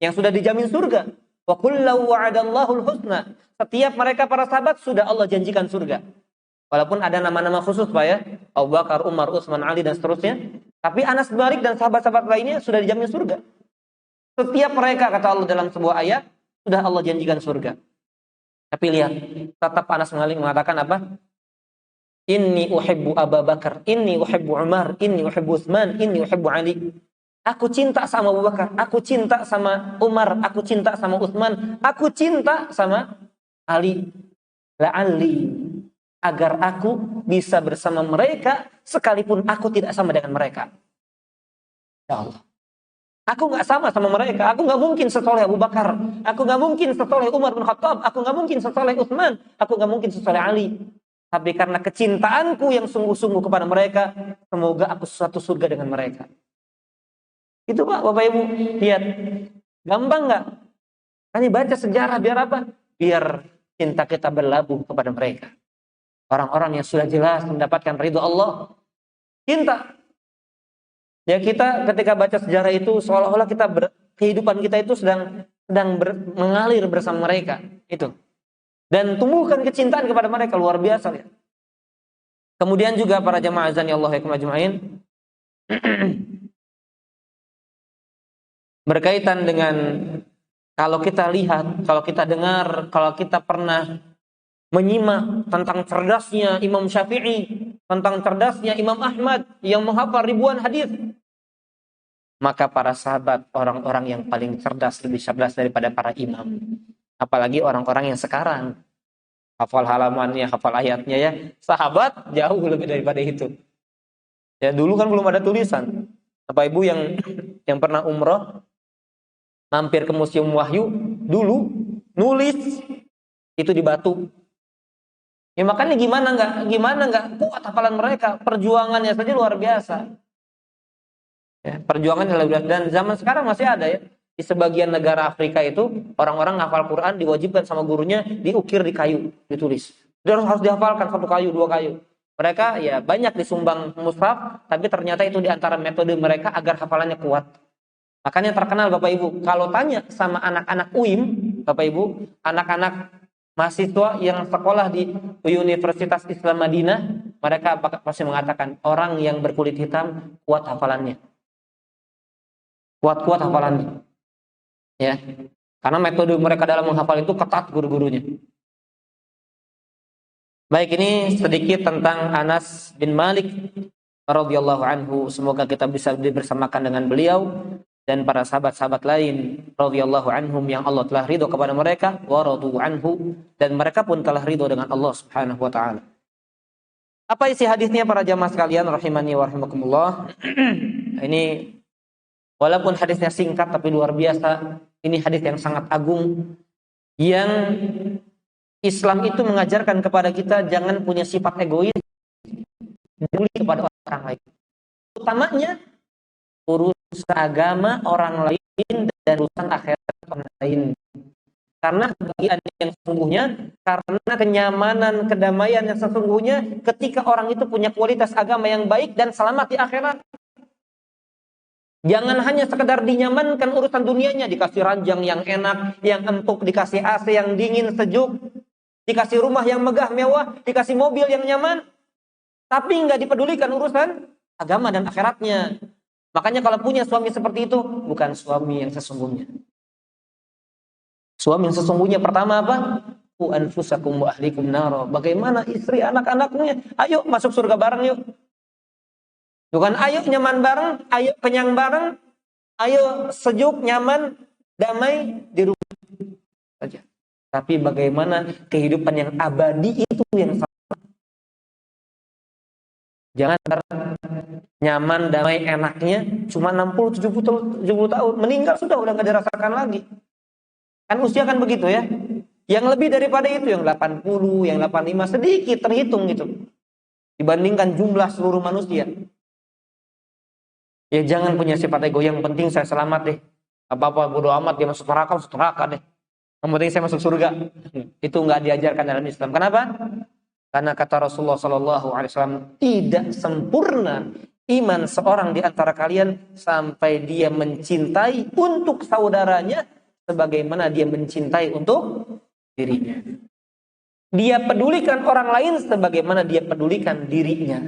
yang sudah dijamin surga. Wa kullu wa'adallahu al-husna. Setiap mereka para sahabat sudah Allah janjikan surga. Walaupun ada nama-nama khusus Pak ya, Abu Bakar, Umar, Utsman, Ali dan seterusnya, tapi Anas bin Malik dan sahabat-sahabat lainnya sudah dijamin surga. Setiap mereka, kata Allah dalam sebuah ayat, sudah Allah janjikan surga. Tapi lihat, tetap Anas bin Malik mengatakan apa? Inni uhibbu Abu Bakar, inni uhibbu Umar, inni uhibbu Utsman, inni uhibbu Ali. Aku cinta sama Abu Bakar, aku cinta sama Umar, aku cinta sama Utsman, aku cinta sama Ali. La'alli, agar aku bisa bersama mereka sekalipun aku tidak sama dengan mereka. Ya Allah. Aku gak sama mereka. Aku gak mungkin sesoleh Abu Bakar. Aku gak mungkin sesoleh Umar bin Khattab. Aku gak mungkin sesoleh Utsman. Aku gak mungkin sesoleh Ali. Tapi karena kecintaanku yang sungguh-sungguh kepada mereka, semoga aku satu surga dengan mereka. Itu Pak, Bapak Ibu. Lihat. Gampang gak? Kami baca sejarah biar apa? Biar cinta kita berlabuh kepada mereka. Orang-orang yang sudah jelas mendapatkan ridho Allah, cinta. Ya kita ketika baca sejarah itu seolah-olah kehidupan kita itu sedang mengalir bersama mereka itu. Dan tumbuhkan kecintaan kepada mereka luar biasa ya. Kemudian juga para jamaah azan ya Allah ya ajmain berkaitan dengan kalau kita lihat, kalau kita dengar, kalau kita pernah menyimak tentang cerdasnya Imam Syafi'i, tentang cerdasnya Imam Ahmad yang menghafal ribuan hadis, maka para sahabat orang-orang yang paling cerdas, lebih cerdas daripada para imam. Apalagi orang-orang yang sekarang hafal halamannya, hafal ayatnya ya. Sahabat jauh lebih daripada itu. Ya dulu kan belum ada tulisan. Bapak Ibu yang pernah umroh mampir ke Museum Wahyu, dulu nulis itu di batu. Ya makanya gimana nggak kuat hafalan mereka, perjuangannya saja luar biasa. Ya, perjuangannya luar biasa. Dan zaman sekarang masih ada ya. Di sebagian negara Afrika itu orang-orang ngafal Quran diwajibkan sama gurunya diukir di kayu, ditulis. Dia harus dihafalkan 1 kayu, 2 kayu. Mereka ya banyak disumbang mushaf, tapi ternyata itu di antara metode mereka agar hafalannya kuat. Makanya terkenal Bapak Ibu, kalau tanya sama anak-anak UIM, Bapak Ibu, anak-anak mahasiswa yang sekolah di Universitas Islam Madinah, mereka pasti mengatakan orang yang berkulit hitam kuat hafalannya. Kuat hafalannya. Ya. Karena metode mereka dalam menghafal itu ketat guru-gurunya. Baik, ini sedikit tentang Anas bin Malik radhiyallahu anhu. Semoga kita bisa dibersamakan dengan beliau dan para sahabat-sahabat lain radhiyallahu anhum yang Allah telah ridho kepada mereka, wa radu anhu, dan mereka pun telah ridho dengan Allah Subhanahu wa taala. Apa isi hadisnya para jamaah sekalian rahimani wa rahimakumullah? Ini walaupun hadisnya singkat tapi luar biasa. Ini hadis yang sangat agung yang Islam itu mengajarkan kepada kita jangan punya sifat egois, peduli kepada orang lain. Utamanya urusan agama orang lain dan urusan akhirat orang lain. Karena kebahagiaan yang sesungguhnya, karena kenyamanan, kedamaian yang sesungguhnya ketika orang itu punya kualitas agama yang baik dan selamat di akhirat. Jangan hanya sekedar dinyamankan urusan dunianya, dikasih ranjang yang enak, yang empuk, dikasih AC yang dingin, sejuk, dikasih rumah yang megah, mewah, dikasih mobil yang nyaman, tapi nggak dipedulikan urusan agama dan akhiratnya. Makanya kalau punya suami seperti itu, bukan suami yang sesungguhnya. Suami yang sesungguhnya pertama apa? Qu anfusakum wa ahlikum naro. Bagaimana istri anak-anaknya? Ayo masuk surga bareng yuk. Bukan ayo nyaman bareng, ayo kenyang bareng, ayo sejuk, nyaman, damai di rumah saja. Tapi bagaimana kehidupan yang abadi itu yang sama. Jangan nyaman, damai, enaknya cuma 60, 70 tahun. Meninggal sudah nggak dirasakan lagi. Kan usia kan begitu ya. Yang lebih daripada itu, yang 80, yang 85, sedikit terhitung gitu. Dibandingkan jumlah seluruh manusia. Ya jangan punya sifat ego, yang penting saya selamat deh. Apa-apa bodo amat, dia masuk neraka deh. Yang penting saya masuk surga. Itu nggak diajarkan dalam Islam. Kenapa? Karena kata Rasulullah SAW, tidak sempurna iman seorang di antara kalian sampai dia mencintai untuk saudaranya sebagaimana dia mencintai untuk dirinya. Dia pedulikan orang lain sebagaimana dia pedulikan dirinya.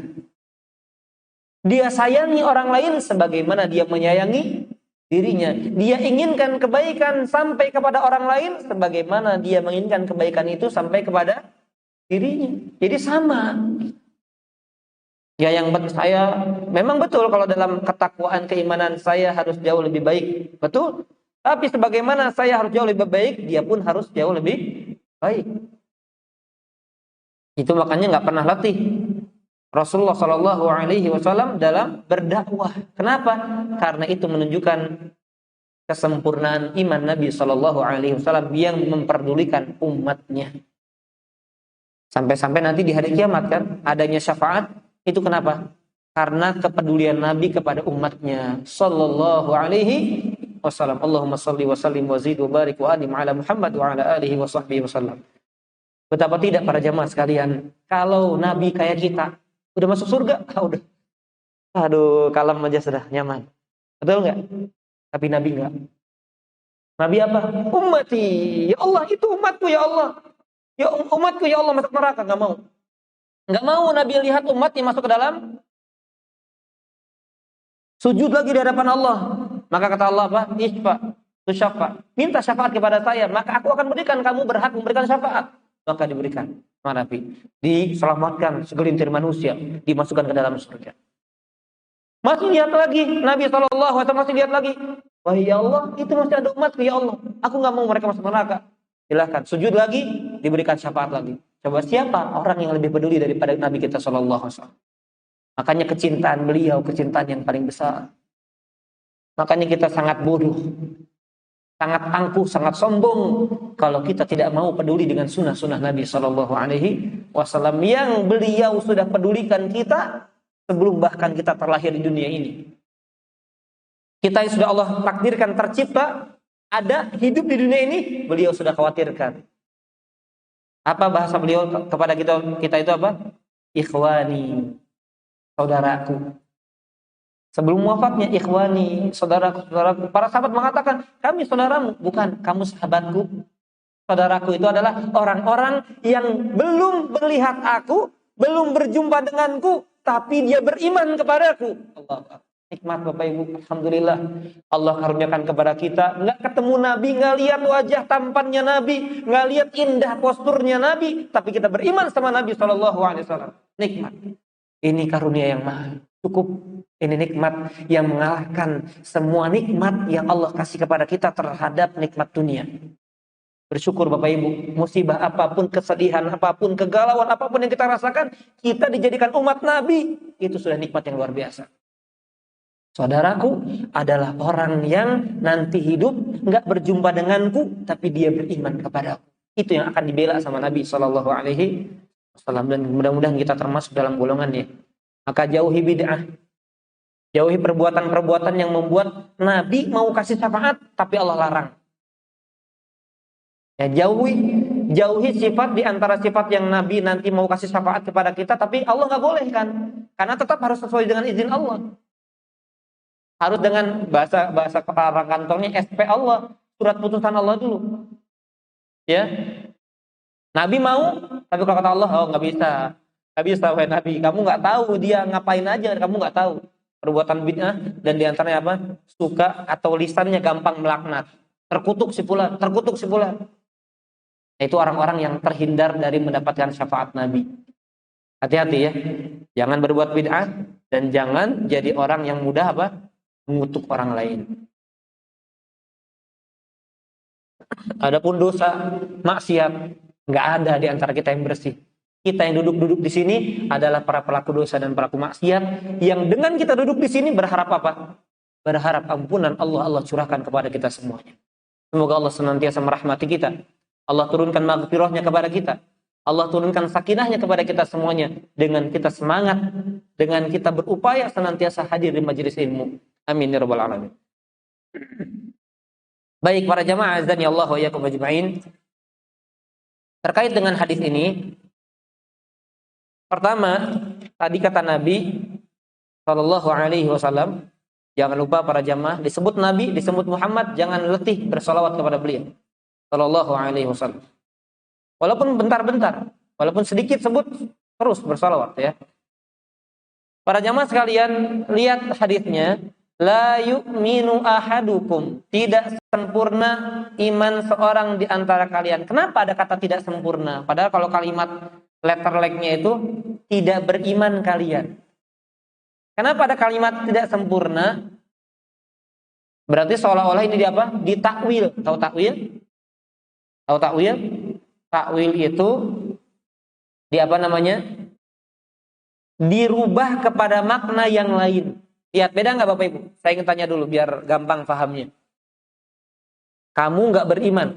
Dia sayangi orang lain sebagaimana dia menyayangi dirinya. Dia inginkan kebaikan sampai kepada orang lain sebagaimana dia menginginkan kebaikan itu sampai kepada dirinya. Jadi sama. Ya yang saya memang betul kalau dalam ketakwaan keimanan saya harus jauh lebih baik. Betul. Tapi sebagaimana saya harus jauh lebih baik, dia pun harus jauh lebih baik. Itu makanya nggak pernah latih Rasulullah Shallallahu Alaihi Wasallam dalam berdakwah. Kenapa? Karena itu menunjukkan kesempurnaan iman Nabi Shallallahu Alaihi Wasallam yang memperdulikan umatnya. Sampai-sampai nanti di hari kiamat kan adanya syafaat. Itu kenapa? Karena kepedulian Nabi kepada umatnya Shallallahu Alaihi Wasallam. Allahumma salli wa sallim wa zid wa barik wa anim ala Muhammad wa ala alihi wa sahbihi wasallam. Betapa tidak para jamaah sekalian. Kalau Nabi kayak kita, udah masuk surga, udah. Aduh, kalem aja sudah nyaman. Betul nggak? Tapi Nabi nggak. Nabi apa? Ummati. Ya Allah, itu umatku ya Allah. Ya umatku ya Allah masuk neraka, nggak mau. Nggak mau Nabi lihat umatnya masuk ke dalam sujud lagi di hadapan Allah. Maka kata Allah apa? Isfa, tusyafa. Minta syafaat kepada saya, maka aku akan berikan, kamu berhak memberikan syafaat. Maka diberikan. Nabi diselamatkan segelintir manusia, dimasukkan ke dalam surga. Masih lihat lagi, Nabi SAW masih lihat lagi. Wah ya Allah, itu masih ada umatku ya Allah. Aku nggak mau mereka masuk neraka. Silahkan, sujud lagi, diberikan syafaat lagi. Coba siapa orang yang lebih peduli daripada Nabi kita SAW? Makanya kecintaan beliau, kecintaan yang paling besar. Makanya kita sangat bodoh, sangat angkuh, sangat sombong kalau kita tidak mau peduli dengan sunnah-sunnah Nabi SAW yang beliau sudah pedulikan kita sebelum bahkan kita terlahir di dunia ini. Kita yang sudah Allah takdirkan tercipta, ada hidup di dunia ini, beliau sudah khawatirkan. Apa bahasa beliau kepada kita itu apa? Ikhwani, saudaraku. Sebelum wafatnya, ikhwani, saudaraku. Para sahabat mengatakan, kami saudaramu, bukan, kamu sahabatku. Saudaraku itu adalah orang-orang yang belum melihat aku, belum berjumpa denganku, tapi dia beriman kepadaku. Allah. Nikmat Bapak Ibu, alhamdulillah. Allah karuniakan kepada kita, nggak ketemu Nabi, nggak lihat wajah tampannya Nabi, nggak lihat indah posturnya Nabi, tapi kita beriman sama Nabi SAW. Nikmat. Ini karunia yang mahal. Cukup. Ini nikmat yang mengalahkan semua nikmat yang Allah kasih kepada kita terhadap nikmat dunia. Bersyukur Bapak Ibu, musibah apapun, kesedihan apapun, kegalauan apapun yang kita rasakan, kita dijadikan umat Nabi, itu sudah nikmat yang luar biasa. Saudaraku adalah orang yang nanti hidup nggak berjumpa denganku, tapi dia beriman kepadaku. Itu yang akan dibela sama Nabi SAW, dan mudah-mudahan kita termasuk dalam golongannya. Maka jauhi bid'ah, jauhi perbuatan-perbuatan yang membuat Nabi mau kasih syafaat, tapi Allah larang. Ya, jauhi sifat di antara sifat yang Nabi nanti mau kasih syafaat kepada kita, tapi Allah nggak bolehkan, karena tetap harus sesuai dengan izin Allah. Harus dengan bahasa orang kantornya SP Allah, surat putusan Allah dulu. Ya, Nabi mau, tapi kalau kata Allah, oh nggak bisa, wahai Nabi, kamu nggak tahu dia ngapain aja, kamu nggak tahu. Perbuatan bid'ah dan diantaranya apa? Suka atau lisannya gampang melaknat, terkutuk si fulan. Itu orang-orang yang terhindar dari mendapatkan syafaat Nabi. Hati-hati ya, jangan berbuat bid'ah dan jangan jadi orang yang mudah apa? Mengutuk orang lain. Adapun dosa, maksiat, nggak ada di antara kita yang bersih. Kita yang duduk di sini adalah para pelaku dosa dan pelaku maksiat yang dengan kita duduk di sini berharap apa? Berharap ampunan Allah curahkan kepada kita semuanya. Semoga Allah senantiasa merahmati kita. Allah turunkan maghfirahnya kepada kita. Allah turunkan sakinahnya kepada kita semuanya dengan kita semangat, dengan kita berupaya senantiasa hadir di majelis ilmu. Amin ya rabbal alamin. Baik para jamaah azan ya Allah wa iyyakum ajma'in. Terkait dengan hadis ini, pertama, tadi kata Nabi sallallahu alaihi wasallam, jangan lupa para jamaah, disebut Nabi, disebut Muhammad, jangan letih bersolawat kepada beliau sallallahu alaihi wasallam. Walaupun bentar-bentar, walaupun sedikit sebut, terus bersolawat ya. Para jamaah sekalian, lihat hadisnya. La yu'minu ahadukum, tidak sempurna iman seorang di antara kalian. Kenapa ada kata tidak sempurna? Padahal kalau kalimat letter like-nya itu tidak beriman kalian. Kenapa ada kalimat tidak sempurna? Berarti seolah-olah ini di apa? Ditakwil. Tahu takwil? Tahu takwil? Takwil itu di apa namanya? Dirubah kepada makna yang lain. Lihat, beda nggak Bapak Ibu? Saya ingin tanya dulu biar gampang pahamnya. Kamu nggak beriman.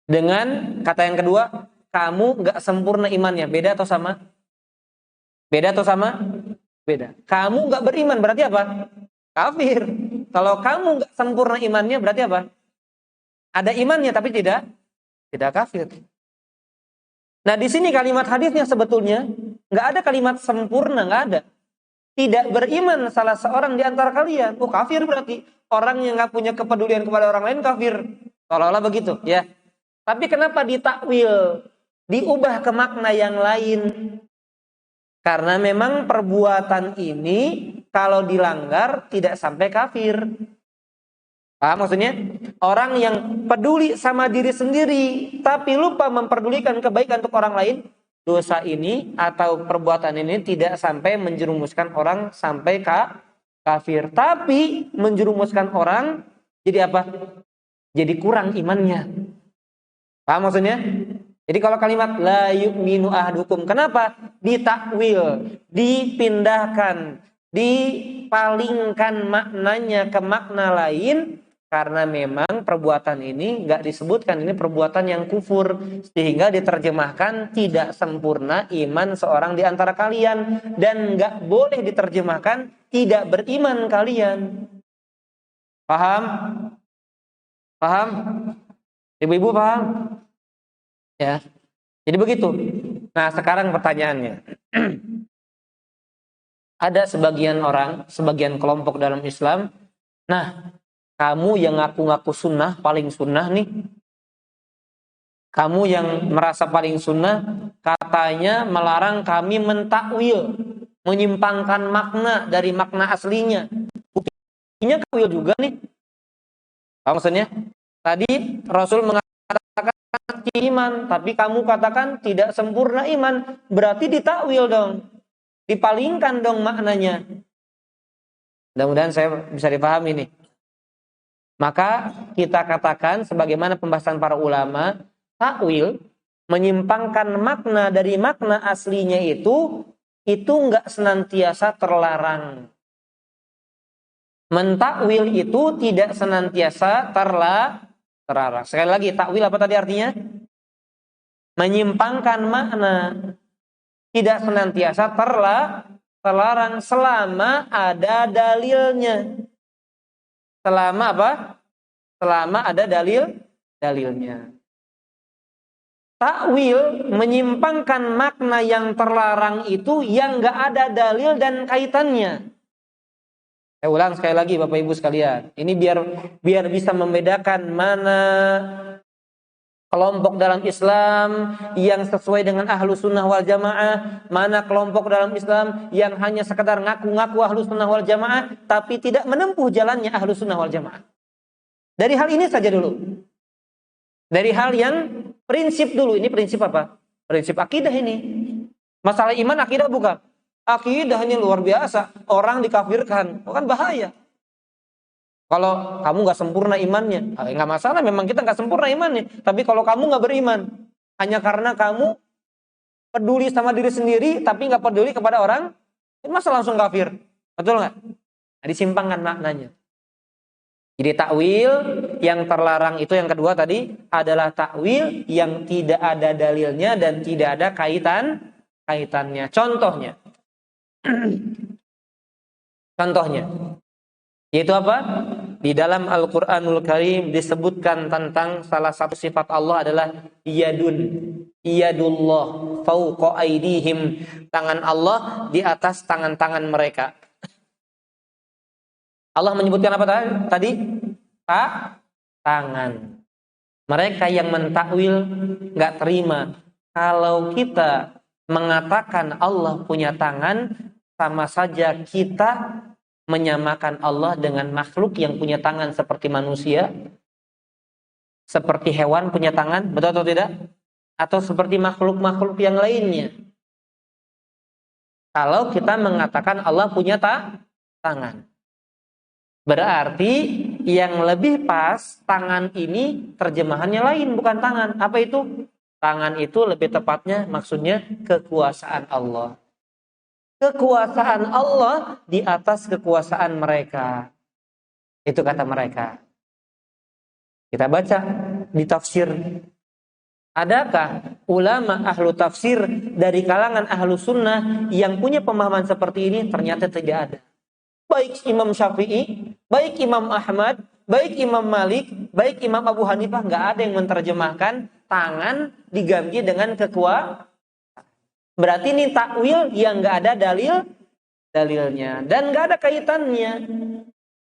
Dengan kata yang kedua, kamu nggak sempurna imannya. Beda atau sama? Beda atau sama? Beda. Kamu nggak beriman berarti apa? Kafir. Kalau kamu nggak sempurna imannya berarti apa? Ada imannya tapi tidak kafir. Nah, di sini kalimat hadisnya sebetulnya nggak ada kalimat sempurna, nggak ada. Tidak beriman salah seorang di antara kalian, oh kafir berarti. Orang yang nggak punya kepedulian kepada orang lain kafir. Seolah-olah begitu, ya. Tapi kenapa ditakwil, diubah ke makna yang lain? Karena memang perbuatan ini kalau dilanggar tidak sampai kafir. Paham maksudnya? Orang yang peduli sama diri sendiri tapi lupa memperdulikan kebaikan untuk orang lain, dosa ini atau perbuatan ini tidak sampai menjerumuskan orang sampai kafir. Tapi menjerumuskan orang jadi apa? Jadi kurang imannya. Paham maksudnya? Jadi kalau kalimat la yu'minu ahadukum, kenapa? Ditakwil, dipindahkan, dipalingkan maknanya ke makna lain, karena memang perbuatan ini nggak disebutkan ini perbuatan yang kufur, sehingga diterjemahkan tidak sempurna iman seorang di antara kalian, dan nggak boleh diterjemahkan tidak beriman kalian. Paham? Paham? Ibu-ibu paham? Ya, jadi begitu. Nah, sekarang pertanyaannya. Ada sebagian orang, sebagian kelompok dalam Islam. Nah, kamu yang ngaku-ngaku sunnah, paling sunnah nih. Kamu yang merasa paling sunnah, katanya melarang kami mentakwil, menyimpangkan makna dari makna aslinya. Buktinya takwil juga nih. Apa maksudnya? Tadi Rasul mengatakan iman, tapi kamu katakan tidak sempurna iman, berarti ditakwil dong, dipalingkan dong maknanya. Mudah-mudahan saya bisa dipahami nih. Maka kita katakan sebagaimana pembahasan para ulama, takwil menyimpangkan makna dari makna aslinya itu enggak senantiasa terlarang. Mentakwil itu tidak senantiasa terlarang. Sekali lagi, takwil apa tadi artinya? Menyimpangkan makna. Tidak senantiasa terlarang selama ada dalilnya. Selama apa? Selama ada dalilnya. Takwil menyimpangkan makna yang terlarang itu yang nggak ada dalil dan kaitannya. Saya ulang sekali lagi Bapak Ibu sekalian. Ini biar bisa membedakan mana kelompok dalam Islam yang sesuai dengan ahlu sunnah wal jamaah, mana kelompok dalam Islam yang hanya sekedar ngaku-ngaku ahlu sunnah wal jamaah tapi tidak menempuh jalannya ahlu sunnah wal jamaah. Dari hal ini saja dulu. Dari hal yang prinsip dulu. Ini prinsip apa? Prinsip akidah ini. Masalah iman akidah bukan? Akidah ini luar biasa. Orang dikafirkan. Kan bahaya. Kalau kamu nggak sempurna imannya, nggak masalah. Memang kita nggak sempurna imannya. Tapi kalau kamu nggak beriman, hanya karena kamu peduli sama diri sendiri, tapi nggak peduli kepada orang, masa langsung kafir? Betul nggak? Nah, disimpangkan maknanya. Jadi takwil yang terlarang itu yang kedua tadi adalah takwil yang tidak ada dalilnya dan tidak ada kaitannya. Contohnya, yaitu apa? Di dalam Al-Quranul Karim disebutkan tentang salah satu sifat Allah adalah Iyadullah fauqa aidihim. Tangan Allah di atas tangan-tangan mereka. Allah menyebutkan apa tadi? Tangan. Mereka yang mentakwil nggak terima kalau kita mengatakan Allah punya tangan, sama saja kita menyamakan Allah dengan makhluk yang punya tangan seperti manusia, seperti hewan punya tangan, betul atau tidak? Atau seperti makhluk-makhluk yang lainnya. Kalau kita mengatakan Allah punya tangan, berarti yang lebih pas tangan ini terjemahannya lain, bukan tangan. Apa itu? Tangan itu lebih tepatnya maksudnya kekuasaan Allah. Kekuasaan Allah di atas kekuasaan mereka. Itu kata mereka. Kita baca di tafsir. Adakah ulama ahlu tafsir dari kalangan ahlu sunnah yang punya pemahaman seperti ini? Ternyata tidak ada. Baik Imam Syafi'i, baik Imam Ahmad, baik Imam Malik, baik Imam Abu Hanifah, nggak ada yang menerjemahkan tangan diganti dengan kekuasaan. Berarti ini takwil yang nggak ada dalilnya dan nggak ada kaitannya.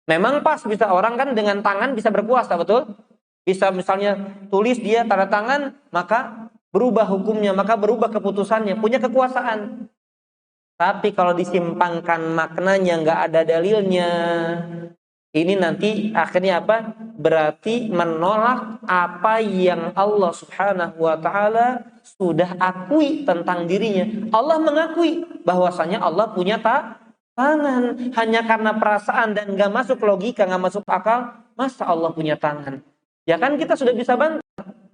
Memang pas bisa orang kan dengan tangan bisa berkuasa, betul? Bisa misalnya tulis dia tanda tangan, maka berubah hukumnya, maka berubah keputusannya, punya kekuasaan. Tapi kalau disimpangkan maknanya nggak ada dalilnya, ini nanti akhirnya apa? Berarti menolak apa yang Allah Subhanahu wa taala sudah akui tentang dirinya. Allah mengakui bahwasanya Allah punya tangan. Hanya karena perasaan dan gak masuk logika, gak masuk akal, masa Allah punya tangan? Ya kan kita sudah bisa bantah.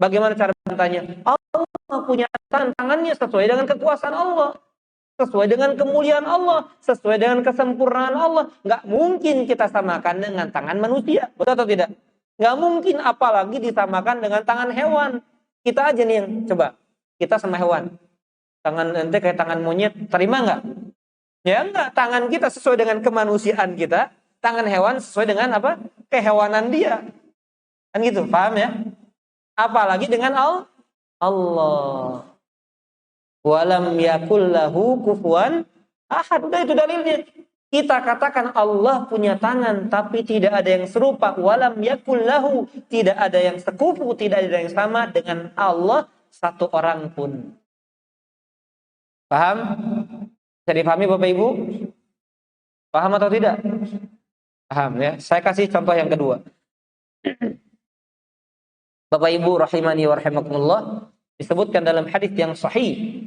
Bagaimana cara bantahnya? Allah punya tangannya sesuai dengan kekuasaan Allah, sesuai dengan kemuliaan Allah, sesuai dengan kesempurnaan Allah. Gak mungkin kita samakan dengan tangan manusia, betul atau tidak? Gak mungkin, apalagi disamakan dengan tangan hewan. Kita aja nih yang coba, kita sama hewan, tangan ente kayak tangan monyet, terima nggak? Ya enggak, tangan kita sesuai dengan kemanusiaan kita, tangan hewan sesuai dengan apa? Kehewanan dia. Kan gitu, paham ya? Apalagi dengan Allah. Walam yakul lahu kufuwan ahad. Udah itu dalilnya. Kita katakan Allah punya tangan, tapi tidak ada yang serupa. Walam yakul lahu, tidak ada yang sekufu, tidak ada yang sama dengan Allah satu orang pun. Paham? Bisa dipahami Bapak Ibu? Paham atau tidak? Paham ya. Saya kasih contoh yang kedua. Bapak Ibu rahimani wa rahimakumullah, disebutkan dalam hadis yang sahih,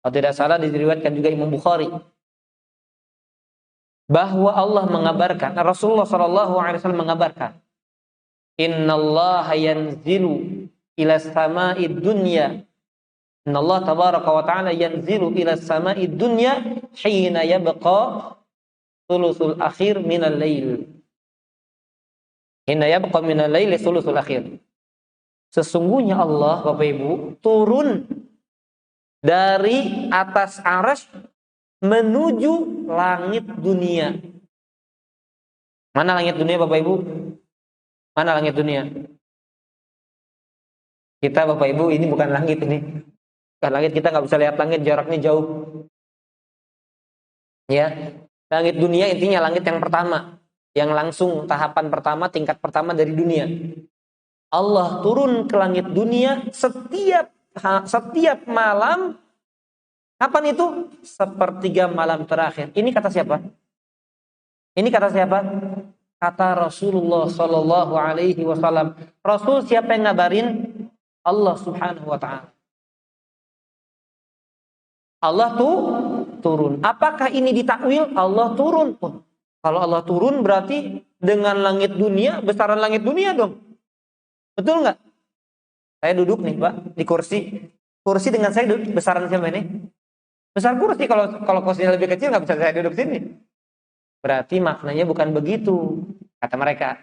kalau tidak salah diriwayatkan juga Imam Bukhari, bahwa Allah mengabarkan, Rasulullah sallallahu alaihi wasallam mengabarkan, innallaha yanzilu ila sama'id dunya. Innallaha tabaraka wa ta'ala yanzilu ila sama'id dunya hina yabqa thuluthul akhir minal lail. Hina yabqa minal lail thuluthul akhir. Sesungguhnya Allah, Bapak Ibu, turun dari atas arsy menuju langit dunia. Mana langit dunia Bapak Ibu? Mana langit dunia? Kita Bapak Ibu ini bukan langit ini. Bukan langit, kita nggak bisa lihat langit, jaraknya jauh. Ya, langit dunia intinya langit yang pertama, yang langsung tahapan pertama, tingkat pertama dari dunia. Allah turun ke langit dunia setiap malam. Kapan itu? Sepertiga malam terakhir. Ini kata siapa? Ini kata siapa? Kata Rasulullah Sallallahu Alaihi Wasallam. Rasul siapa yang ngabarin? Allah Subhanahu Wa Taala. Allah tuh turun. Apakah ini ditakwil? Allah turun. Oh, kalau Allah turun berarti dengan langit dunia, besaran langit dunia dong. Betul nggak? Saya duduk nih Pak di kursi. Kursi dengan saya duduk besaran siapa ini? Besar kursi. Kalau kursinya lebih kecil nggak bisa saya duduk sini. Berarti maknanya bukan begitu, kata mereka.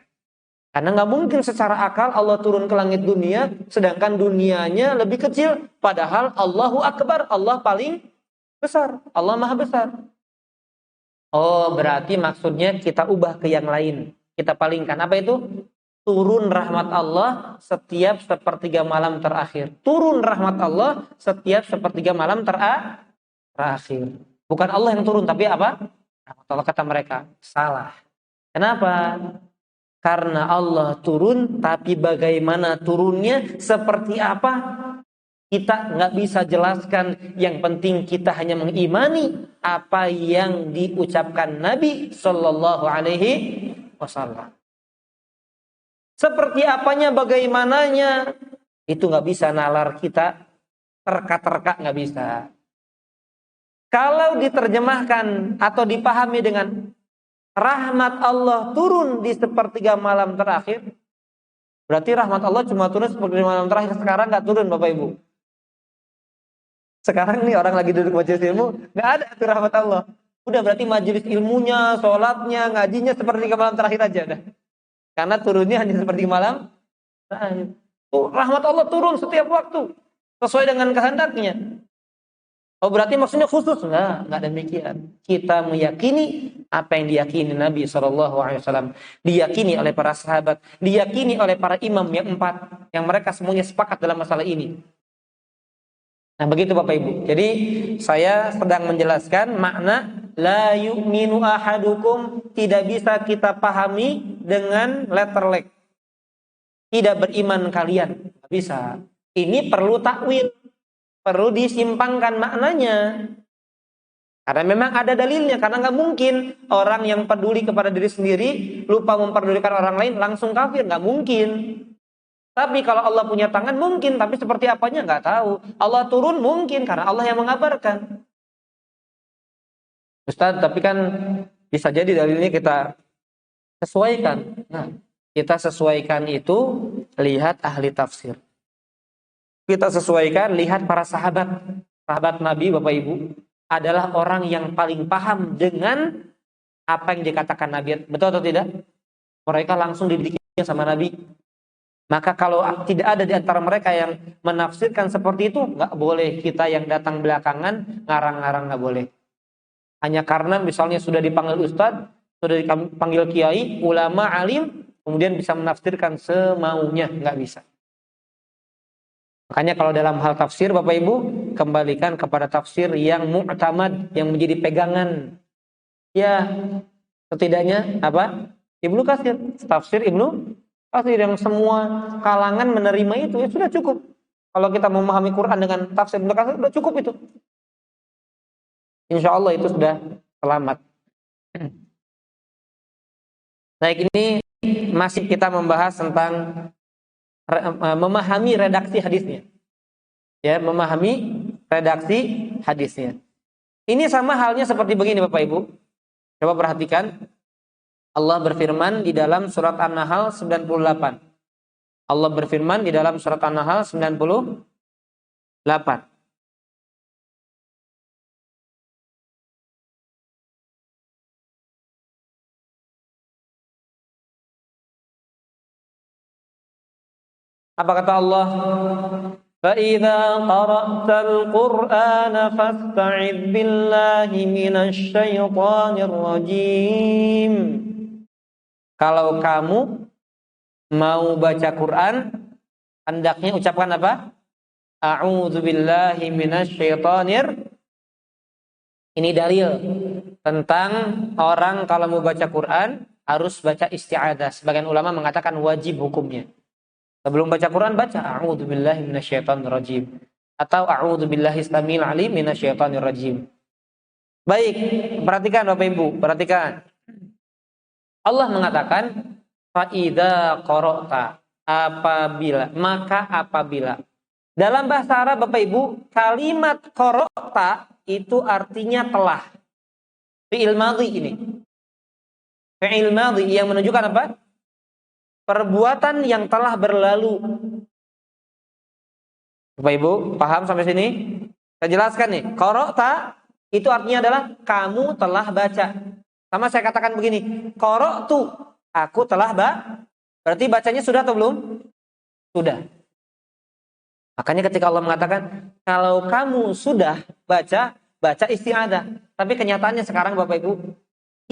Karena nggak mungkin secara akal Allah turun ke langit dunia, sedangkan dunianya lebih kecil. Padahal Allahu Akbar, Allah paling besar, Allah Maha Besar. Oh, berarti maksudnya kita ubah ke yang lain. Kita palingkan. Apa itu? Turun rahmat Allah setiap sepertiga malam terakhir. Turun rahmat Allah setiap sepertiga malam terakhir. Bukan Allah yang turun, tapi apa? Rahmat Allah, kata mereka. Salah. Kenapa? Karena Allah turun, tapi bagaimana turunnya, seperti apa, kita nggak bisa jelaskan. Yang penting kita hanya mengimani apa yang diucapkan Nabi Sallallahu Alaihi Wasallam. Seperti apanya, bagaimananya, itu nggak bisa nalar kita, terka-terka nggak bisa. Kalau diterjemahkan atau dipahami dengan rahmat Allah turun di sepertiga malam terakhir, berarti rahmat Allah cuma turun sepertiga malam terakhir. Sekarang nggak turun Bapak Ibu. Sekarang nih orang lagi duduk majelis ilmu, nggak ada itu rahmat Allah. Udah berarti majelis ilmunya, sholatnya, ngajinya sepertiga malam terakhir aja dah. Karena turunnya hanya sepertiga malam terakhir. Rahmat Allah turun setiap waktu sesuai dengan kehendaknya. Oh, berarti maksudnya khusus? Enggak demikian. Kita meyakini apa yang diyakini Nabi SAW, diyakini oleh para sahabat, diyakini oleh para imam yang 4, yang mereka semuanya sepakat dalam masalah ini. Nah, begitu Bapak Ibu. Jadi saya sedang menjelaskan makna la yu'minu ahadukum, tidak bisa kita pahami dengan letterlek. Tidak beriman kalian, tidak bisa. Ini perlu takwil, perlu disimpangkan maknanya. Karena memang ada dalilnya, karena nggak mungkin orang yang peduli kepada diri sendiri lupa memperdulikan orang lain langsung kafir, nggak mungkin. Tapi kalau Allah punya tangan mungkin, tapi seperti apanya nggak tahu. Allah turun mungkin karena Allah yang mengabarkan. Ustaz, tapi kan bisa jadi dalilnya kita sesuaikan. Nah, kita sesuaikan itu lihat ahli tafsir. Kita sesuaikan lihat para sahabat. Sahabat Nabi, Bapak Ibu, adalah orang yang paling paham dengan apa yang dikatakan Nabi. Betul atau tidak? Mereka langsung didiknya sama Nabi. Maka kalau tidak ada di antara mereka yang menafsirkan seperti itu, nggak boleh kita yang datang belakangan ngarang-ngarang, nggak boleh. Hanya karena misalnya sudah dipanggil ustadz, sudah dipanggil kiai, ulama, alim, kemudian bisa menafsirkan semaunya, nggak bisa. Makanya kalau dalam hal tafsir, Bapak Ibu, kembalikan kepada tafsir yang mu'tamad, yang menjadi pegangan. Ya, setidaknya apa? Ibnu Katsir, tafsir Ibnu Katsir yang semua kalangan menerima itu, ya sudah cukup. Kalau kita memahami Quran dengan tafsir Ibnu Katsir, sudah cukup itu. Insya Allah itu sudah selamat. Nah, ini masih kita membahas tentang memahami redaksi hadisnya. Ya, memahami redaksi hadisnya. Ini sama halnya seperti begini Bapak Ibu. Coba perhatikan. Allah berfirman di dalam surat An-Nahl 98. Allah berfirman di dalam surat An-Nahl 98. Apa kata Allah? فَإِذَا قَرَأْتَ الْقُرْآنَ فَاسْتَعِذْ بِاللَّهِ مِنَ الشَّيْطَانِ الرَّجِيمِ. Kalau kamu mau baca Quran, hendaknya ucapkan apa? A'udzu billahi minasyaitonir. Ini dalil tentang orang kalau mau baca Quran harus baca isti'adzah. Sebagian ulama mengatakan wajib hukumnya. Sebelum baca Quran baca a'udzu billahi minasyaitonir rajim atau a'udzu billahi samil alim minasyaitonir rajim. Baik, perhatikan Bapak Ibu, perhatikan. Allah mengatakan fa'idza qara'ta, apabila. Dalam bahasa Arab Bapak Ibu, kalimat qara'ta itu artinya telah. Fi'il madhi ini. Fi'il madhi yang menunjukkan apa? Perbuatan yang telah berlalu. Bapak Ibu, paham sampai sini? Saya jelaskan nih. Qara'ta itu artinya adalah kamu telah baca. Sama saya katakan begini, qara'tu, aku telah berarti bacanya sudah atau belum? Sudah. Makanya ketika Allah mengatakan, kalau kamu sudah baca isti'adzah. Tapi kenyataannya sekarang Bapak Ibu,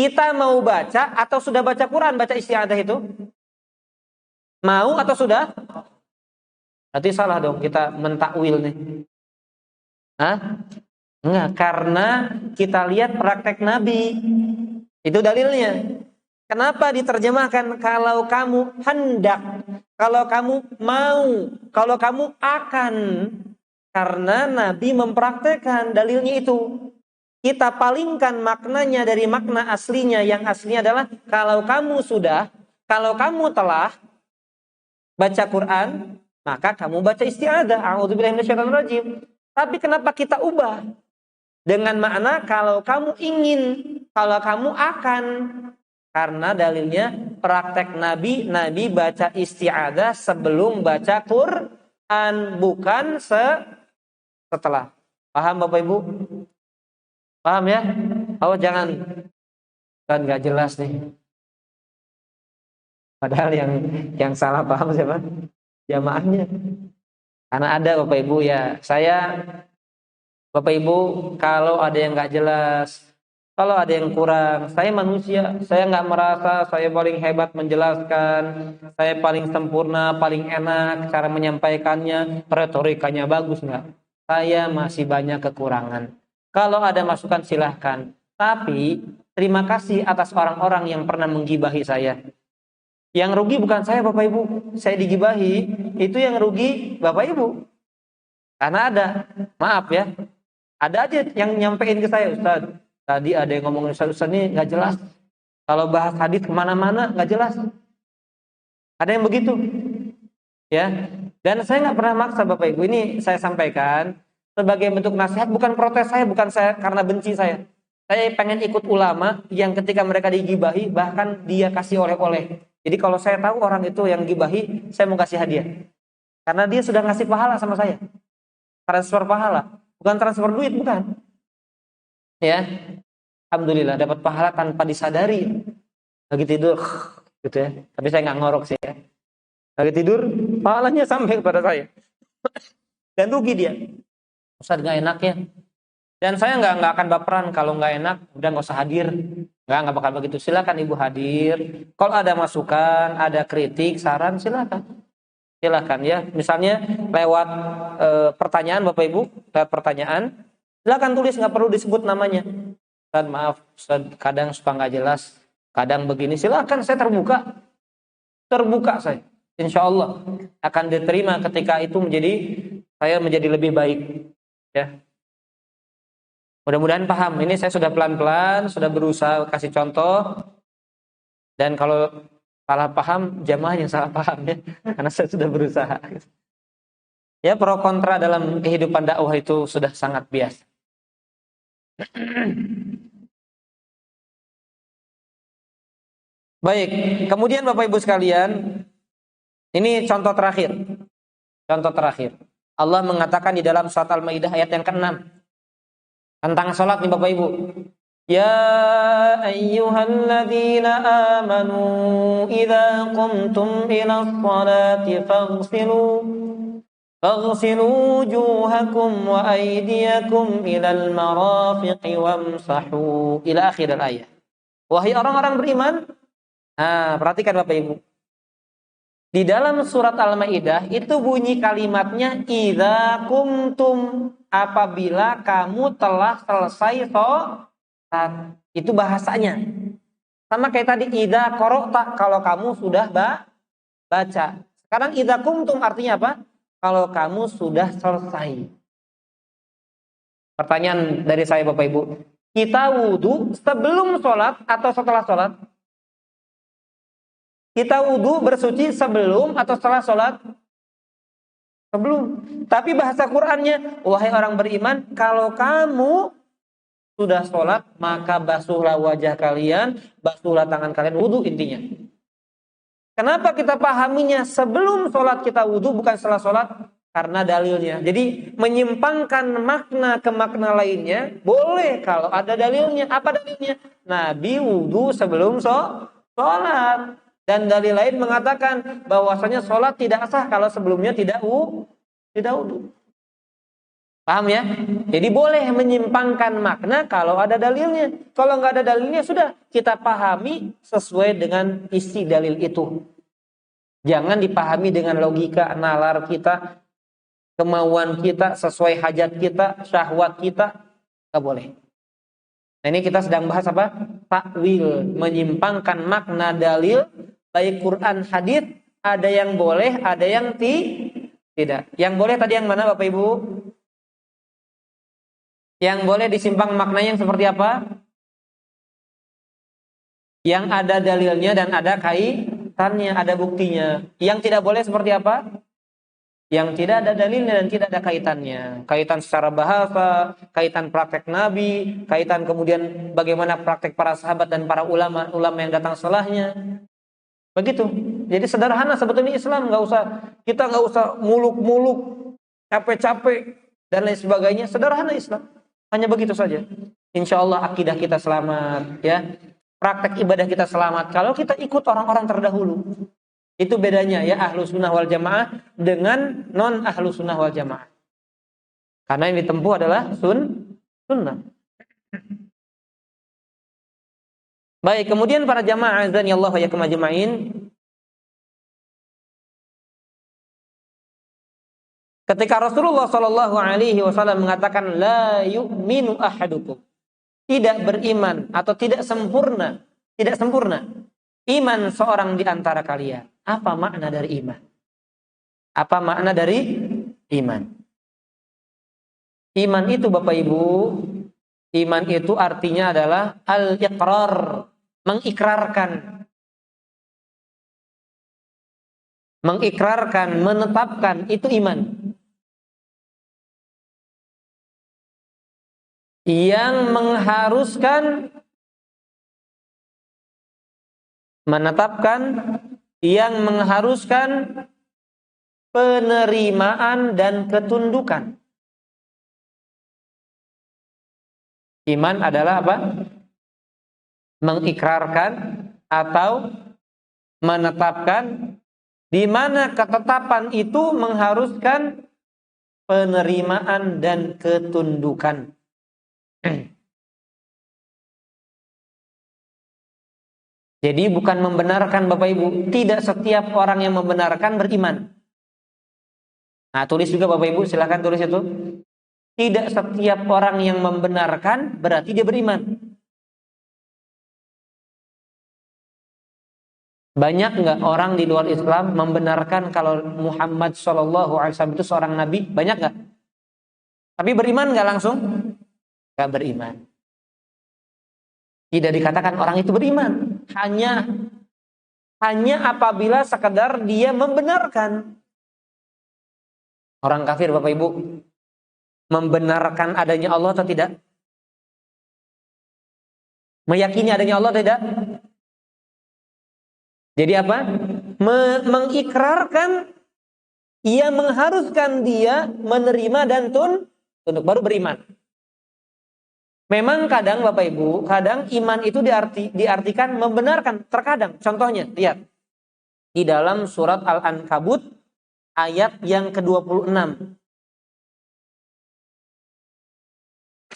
kita mau baca atau sudah baca Quran, baca isti'adzah itu? Mau atau sudah? Berarti salah dong kita mentakwil nih. Hah? Enggak, karena kita lihat praktek Nabi. Itu dalilnya. Kenapa diterjemahkan kalau kamu hendak, kalau kamu mau, kalau kamu akan? Karena Nabi mempraktekkan, dalilnya itu. Kita palingkan maknanya dari makna aslinya, yang aslinya adalah kalau kamu sudah, kalau kamu telah baca Quran, maka kamu baca isti'adzah, a'udzubillahi minasyaitonir rajim. Tapi kenapa kita ubah dengan makna kalau kamu ingin, kalau kamu akan? Karena dalilnya praktek Nabi baca isti'adzah sebelum baca Quran, bukan setelah. Paham Bapak Ibu? Paham ya? Oh jangan, kan nggak jelas nih. Padahal yang salah paham siapa? Jamaahnya. Karena ada Bapak Ibu ya. Bapak Ibu, kalau ada yang nggak jelas, Kalau ada yang kurang, saya manusia, saya nggak merasa saya paling hebat menjelaskan, saya paling sempurna, paling enak cara menyampaikannya, retorikanya bagus nggak? Saya masih banyak kekurangan. Kalau ada masukan silahkan. Tapi terima kasih atas orang-orang yang pernah menggibahi saya. Yang rugi bukan saya Bapak Ibu, saya digibahi, itu yang rugi Bapak Ibu. Karena ada, maaf ya, ada aja yang nyampein ke saya, Ustaz. Tadi ada yang ngomongin Ustaz ini nggak jelas. Kalau bahas hadis kemana-mana nggak jelas. Ada yang begitu, ya. Dan saya nggak pernah maksa Bapak Ibu. Ini saya sampaikan sebagai bentuk nasihat, bukan protes saya, bukan saya karena benci saya. Saya pengen ikut ulama yang ketika mereka digibahi, bahkan dia kasih oleh-oleh. Jadi kalau saya tahu orang itu yang gibahi, saya mau kasih hadiah. Karena dia sudah ngasih pahala sama saya. Transfer pahala, bukan transfer duit, bukan. Ya, alhamdulillah dapat pahala tanpa disadari. Lagi tidur, gitu ya. Tapi saya nggak ngorok sih ya. Lagi tidur, pahalanya sampai kepada saya. Dan rugi dia. Ustaz nggak enak ya. Dan saya nggak akan baperan kalau nggak enak, udah nggak usah hadir. Nggak bakal begitu. Silakan ibu hadir. Kalau ada masukan, ada kritik, saran, silakan. Silakan ya. Misalnya lewat pertanyaan Bapak Ibu, lewat pertanyaan, silakan tulis, nggak perlu disebut namanya. Ustaz maaf, Ustaz kadang suka nggak jelas, kadang begini. Silakan, saya terbuka saya. Insya Allah akan diterima ketika itu saya menjadi lebih baik. Ya. Mudah-mudahan paham. Ini saya sudah pelan-pelan, sudah berusaha kasih contoh. Dan kalau salah paham, jamaah yang salah paham ya. Karena saya sudah berusaha. Ya, pro kontra dalam kehidupan dakwah itu sudah sangat biasa. Baik, kemudian Bapak Ibu sekalian, ini contoh terakhir. Contoh terakhir. Allah mengatakan di dalam surat Al-Maidah ayat yang ke-6 tentang salat nih Bapak Ibu. Ya ayyuhalladzina amanu idza qumtum ila sholati faghsilu wujuhakum wa aydiyakum ilal marafiqi wamsahu ila akhir ayat. Wahai orang-orang beriman, perhatikan Bapak Ibu. Di dalam surat Al-Maidah itu bunyi kalimatnya idza qumtum, apabila kamu telah selesai sholat. Itu bahasanya. Sama kayak tadi idza qara'ta, kalau kamu sudah baca. Sekarang idza qumtum artinya apa? Kalau kamu sudah selesai. Pertanyaan dari saya Bapak Ibu, kita wudu sebelum sholat atau setelah sholat? Kita wudu bersuci sebelum atau setelah sholat? Sebelum. Tapi bahasa Qur'annya, wahai orang beriman, kalau kamu sudah sholat, maka basuhlah wajah kalian, basuhlah tangan kalian, wudu intinya. Kenapa kita pahaminya sebelum sholat kita wudu, bukan setelah sholat? Karena dalilnya. Jadi menyimpangkan makna ke makna lainnya, boleh kalau ada dalilnya. Apa dalilnya? Nabi wudu sebelum sholat. Dan dalil lain mengatakan bahwasanya sholat tidak sah kalau sebelumnya tidak wudu. Paham ya? Jadi boleh menyimpangkan makna kalau ada dalilnya. Kalau nggak ada dalilnya sudah kita pahami sesuai dengan isi dalil itu. Jangan dipahami dengan logika, nalar kita, kemauan kita, sesuai hajat kita, syahwat kita. Nggak boleh. Nah, ini kita sedang bahas apa? Takwil, menyimpangkan makna dalil. Baik Quran, hadis, ada yang boleh, ada yang tidak. Yang boleh tadi yang mana Bapak Ibu? Yang boleh disimpang maknanya yang seperti apa? Yang ada dalilnya dan ada kaitannya, ada buktinya. Yang tidak boleh seperti apa? Yang tidak ada dalilnya dan tidak ada kaitannya. Kaitan secara bahasa, kaitan praktek Nabi, kaitan kemudian bagaimana praktek para sahabat dan para ulama yang datang setelahnya. Begitu. Jadi sederhana sebetulnya Islam, kita nggak usah muluk-muluk, capek-capek dan lain sebagainya. Sederhana Islam. Hanya begitu saja. Insya Allah akidah kita selamat, ya. Praktek ibadah kita selamat. Kalau kita ikut orang-orang terdahulu, itu bedanya ya ahlu sunnah wal jamaah dengan non ahlu sunnah wal jamaah. Karena yang ditempuh adalah sunnah. Baik, kemudian para jamaah azan ya Allah ya kemajma'in, ketika Rasulullah Shallallahu Alaihi Wasallam mengatakan la yu'minu ahadukum, tidak beriman atau tidak sempurna iman seorang di antara kalian. Apa makna dari iman? Apa makna dari iman? Iman itu Bapak Ibu, iman itu artinya adalah al-iqrar, mengikrarkan, menetapkan, itu iman. Yang mengharuskan, menetapkan, yang mengharuskan penerimaan dan ketundukan. Iman adalah apa? Mengikrarkan atau menetapkan, di mana ketetapan itu mengharuskan penerimaan dan ketundukan. Jadi bukan membenarkan Bapak Ibu, tidak setiap orang yang membenarkan beriman. Nah, tulis juga Bapak Ibu, silakan tulis itu. Tidak setiap orang yang membenarkan berarti dia beriman. Banyak nggak orang di luar Islam membenarkan kalau Muhammad SAW itu seorang nabi? Banyak nggak? Tapi beriman nggak langsung? Nggak beriman. Tidak dikatakan orang itu beriman. Hanya apabila sekedar dia membenarkan. Orang kafir Bapak Ibu membenarkan adanya Allah atau tidak? Meyakini adanya Allah atau tidak? Jadi apa? Mengikrarkan, ia mengharuskan dia menerima dan tunduk, baru beriman. Memang kadang Bapak Ibu, kadang iman itu diartikan membenarkan, terkadang. Contohnya, lihat. Di dalam surat Al-Ankabut ayat yang ke-26.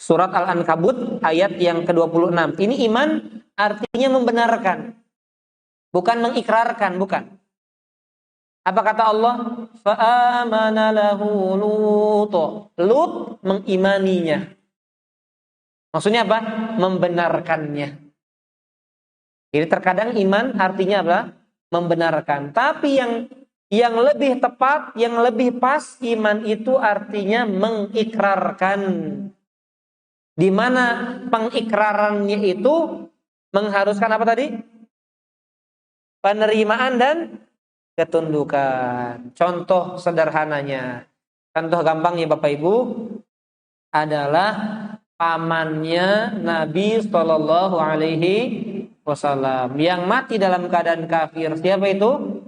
Surat Al-Ankabut ayat yang ke-26. Ini iman artinya membenarkan. Bukan mengikrarkan, bukan. Apa kata Allah? Fa'amana lahu Lut. Lut mengimaninya. Maksudnya apa? Membenarkannya. Jadi terkadang iman artinya apa? Membenarkan. Tapi yang lebih tepat, yang lebih pas, iman itu artinya mengikrarkan. Di mana pengikrarannya itu mengharuskan apa tadi? Penerimaan dan ketundukan. Contoh sederhananya, contoh gampangnya Bapak Ibu adalah pamannya Nabi Shallallahu Alaihi Wasallam yang mati dalam keadaan kafir. Siapa itu?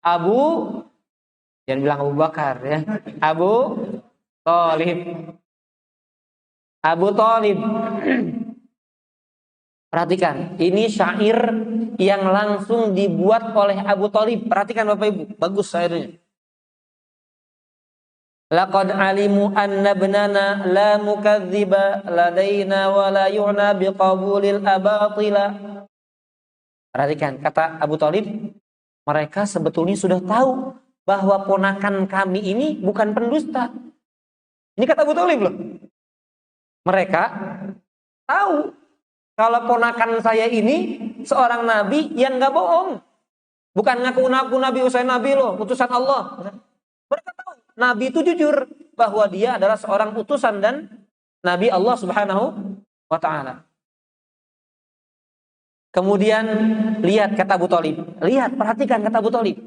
Jangan bilang Abu Bakar ya. Abu Thalib. Perhatikan, ini syair yang langsung dibuat oleh Abu Thalib. Perhatikan Bapak Ibu, bagus syairnya. Laqad alimu anna ibnana la mukadziba ladaina wa la yu'na biqabulil abatila. Perhatikan, kata Abu Thalib, mereka sebetulnya sudah tahu bahwa ponakan kami ini bukan pendusta. Ini kata Abu Thalib loh. Mereka tahu kalau ponakan saya ini seorang nabi yang gak bohong. Bukan ngaku-ngaku nabi, usai nabi loh, utusan Allah. Mereka tahu nabi itu jujur bahwa dia adalah seorang utusan dan nabi Allah Subhanahu wa ta'ala. Kemudian lihat kata Abu Thalib. Lihat, perhatikan kata Abu Thalib.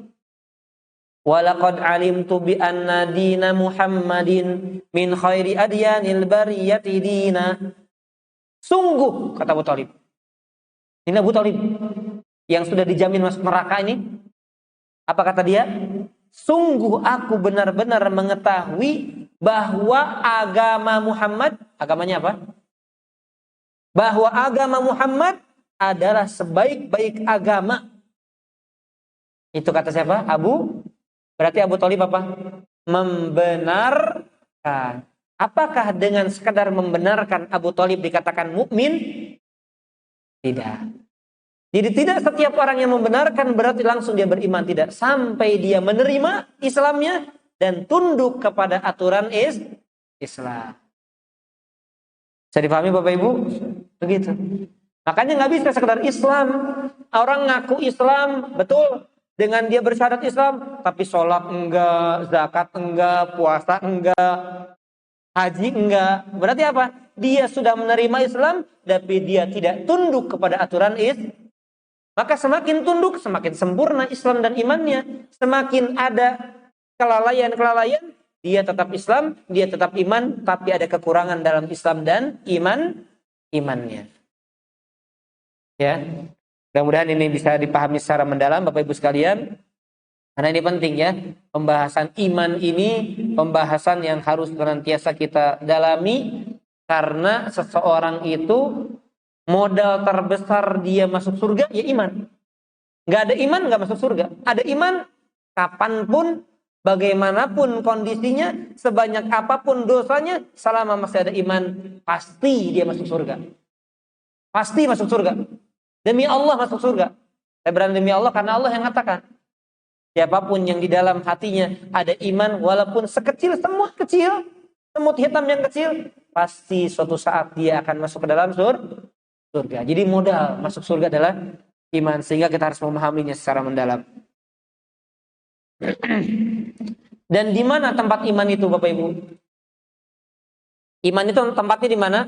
Walaqad alimtu bi anna dina Muhammadin min khairi adyanil bariyati dina. Sungguh, kata Abu Thalib. Ini Abu Thalib yang sudah dijamin masuk neraka ini. Apa kata dia? Sungguh aku benar-benar mengetahui bahwa agama Muhammad, agamanya apa? Bahwa agama Muhammad adalah sebaik-baik agama. Itu kata siapa? Berarti Abu Thalib apa? Membenarkan. Apakah dengan sekadar membenarkan Abu Thalib dikatakan mukmin? Tidak. Jadi tidak setiap orang yang membenarkan berarti langsung dia beriman, tidak, sampai dia menerima Islamnya dan tunduk kepada aturan Islam. Bisa dipahami Bapak Ibu? Begitu. Makanya nggak bisa sekedar Islam. Orang ngaku Islam, betul, dengan dia bersyahadat Islam, tapi sholat enggak, zakat enggak, puasa enggak, haji enggak. Berarti apa? Dia sudah menerima Islam, tapi dia tidak tunduk kepada aturan Islam. Maka semakin tunduk, semakin sempurna Islam dan imannya. Semakin ada kelalaian-kelalaian, dia tetap Islam, dia tetap iman, tapi ada kekurangan dalam Islam dan imannya. Ya, mudah-mudahan ini bisa dipahami secara mendalam, Bapak Ibu sekalian. Karena ini penting ya, pembahasan iman ini pembahasan yang harus senantiasa kita dalami, karena seseorang itu modal terbesar dia masuk surga ya iman. Gak ada iman gak masuk surga. Ada iman kapanpun, bagaimanapun kondisinya, sebanyak apapun dosanya, selama masih ada iman, pasti dia masuk surga. Pasti masuk surga. Demi Allah masuk surga. Saya berani demi Allah karena Allah yang katakan, siapapun yang di dalam hatinya ada iman, walaupun sekecil, semut kecil, semut hitam yang kecil, pasti suatu saat dia akan masuk ke dalam surga. Jadi modal masuk surga adalah iman, sehingga kita harus memahaminya secara mendalam. Dan di mana tempat iman itu Bapak Ibu? Iman itu tempatnya di mana?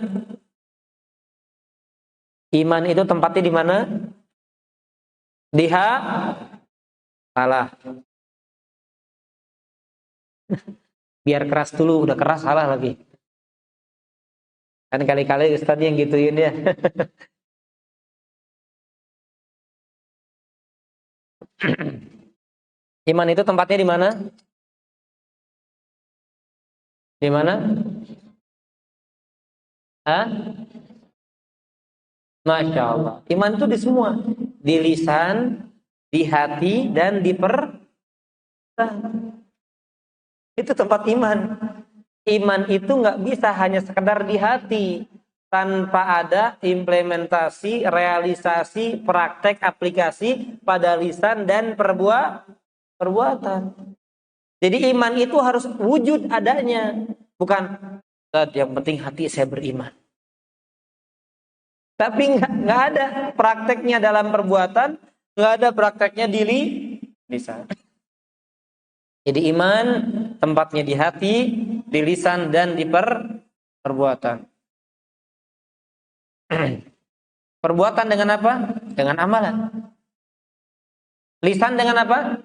Iman itu tempatnya di mana? Salah. Biar keras dulu, udah keras salah lagi. Kan kali-kali Ustaz yang gituin ya. Iman itu tempatnya di mana? Di mana? Hah? Masya Allah. Iman itu di semua. Di lisan, di hati, dan di perasaan. Itu tempat iman. Iman itu nggak bisa hanya sekedar di hati, tanpa ada implementasi, realisasi, praktek, aplikasi pada lisan dan perbuatan. Jadi iman itu harus wujud adanya, bukan yang penting hati saya beriman. Tapi nggak ada prakteknya dalam perbuatan, nggak ada prakteknya di lisan. Jadi iman tempatnya di hati, di lisan, dan di perbuatan. Perbuatan dengan apa? Dengan amalan. Lisan dengan apa?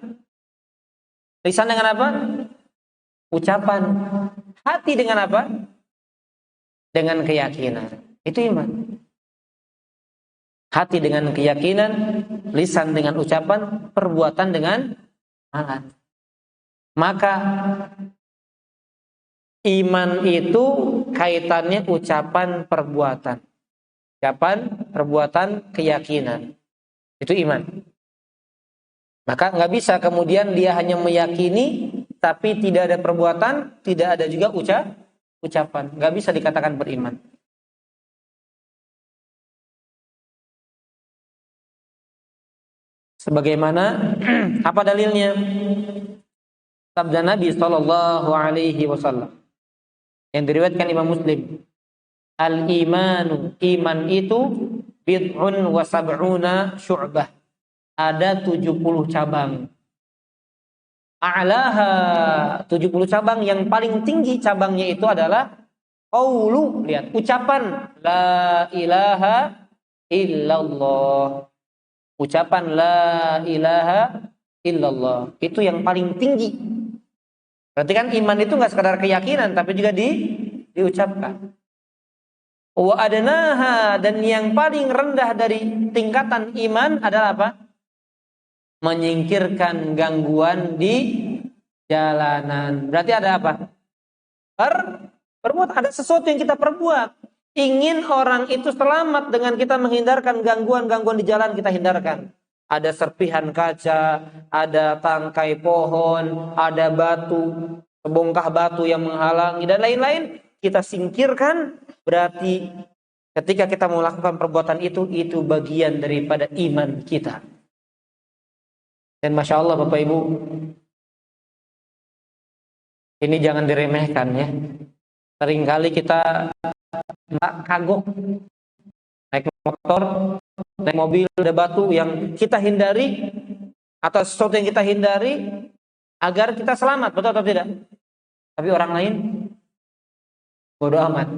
Lisan dengan apa? Ucapan. Hati dengan apa? Dengan keyakinan. Itu iman. Hati dengan keyakinan, lisan dengan ucapan, perbuatan dengan amalan. Maka iman itu kaitannya ucapan, perbuatan. Ucapan, perbuatan, keyakinan. Itu iman. Maka nggak bisa kemudian dia hanya meyakini, tapi tidak ada perbuatan, tidak ada juga ucapan. Nggak bisa dikatakan beriman. Sebagaimana apa dalilnya? Sabda Nabi Shallallahu Alaihi Wasallam yang diriwayatkan Imam Muslim. Al-imanu, iman itu bid'un wa sab'una syu'bah. Ada 70 cabang. A'laha, 70 cabang, yang paling tinggi cabangnya itu adalah qaulu, lihat, ucapan la ilaha illallah. Ucapan la ilaha illallah itu yang paling tinggi. Berarti kan iman itu nggak sekadar keyakinan, tapi juga diucapkan. Wa adnaha, dan yang paling rendah dari tingkatan iman adalah apa? Menyingkirkan gangguan di jalanan. Berarti ada apa? Perbuat, ada sesuatu yang kita perbuat. Ingin orang itu selamat dengan kita menghindarkan gangguan-gangguan di jalan, kita hindarkan. Ada serpihan kaca, ada tangkai pohon, ada batu, sebongkah batu yang menghalangi, dan lain-lain. Kita singkirkan, berarti Ketika kita melakukan perbuatan itu bagian daripada iman kita. Dan Masya Allah Bapak Ibu, ini jangan diremehkan ya. Seringkali kita kagok naik motor, naik mobil, ada batu yang kita hindari atau sesuatu yang kita hindari agar kita selamat, betul atau tidak? Tapi orang lain bodoh amat.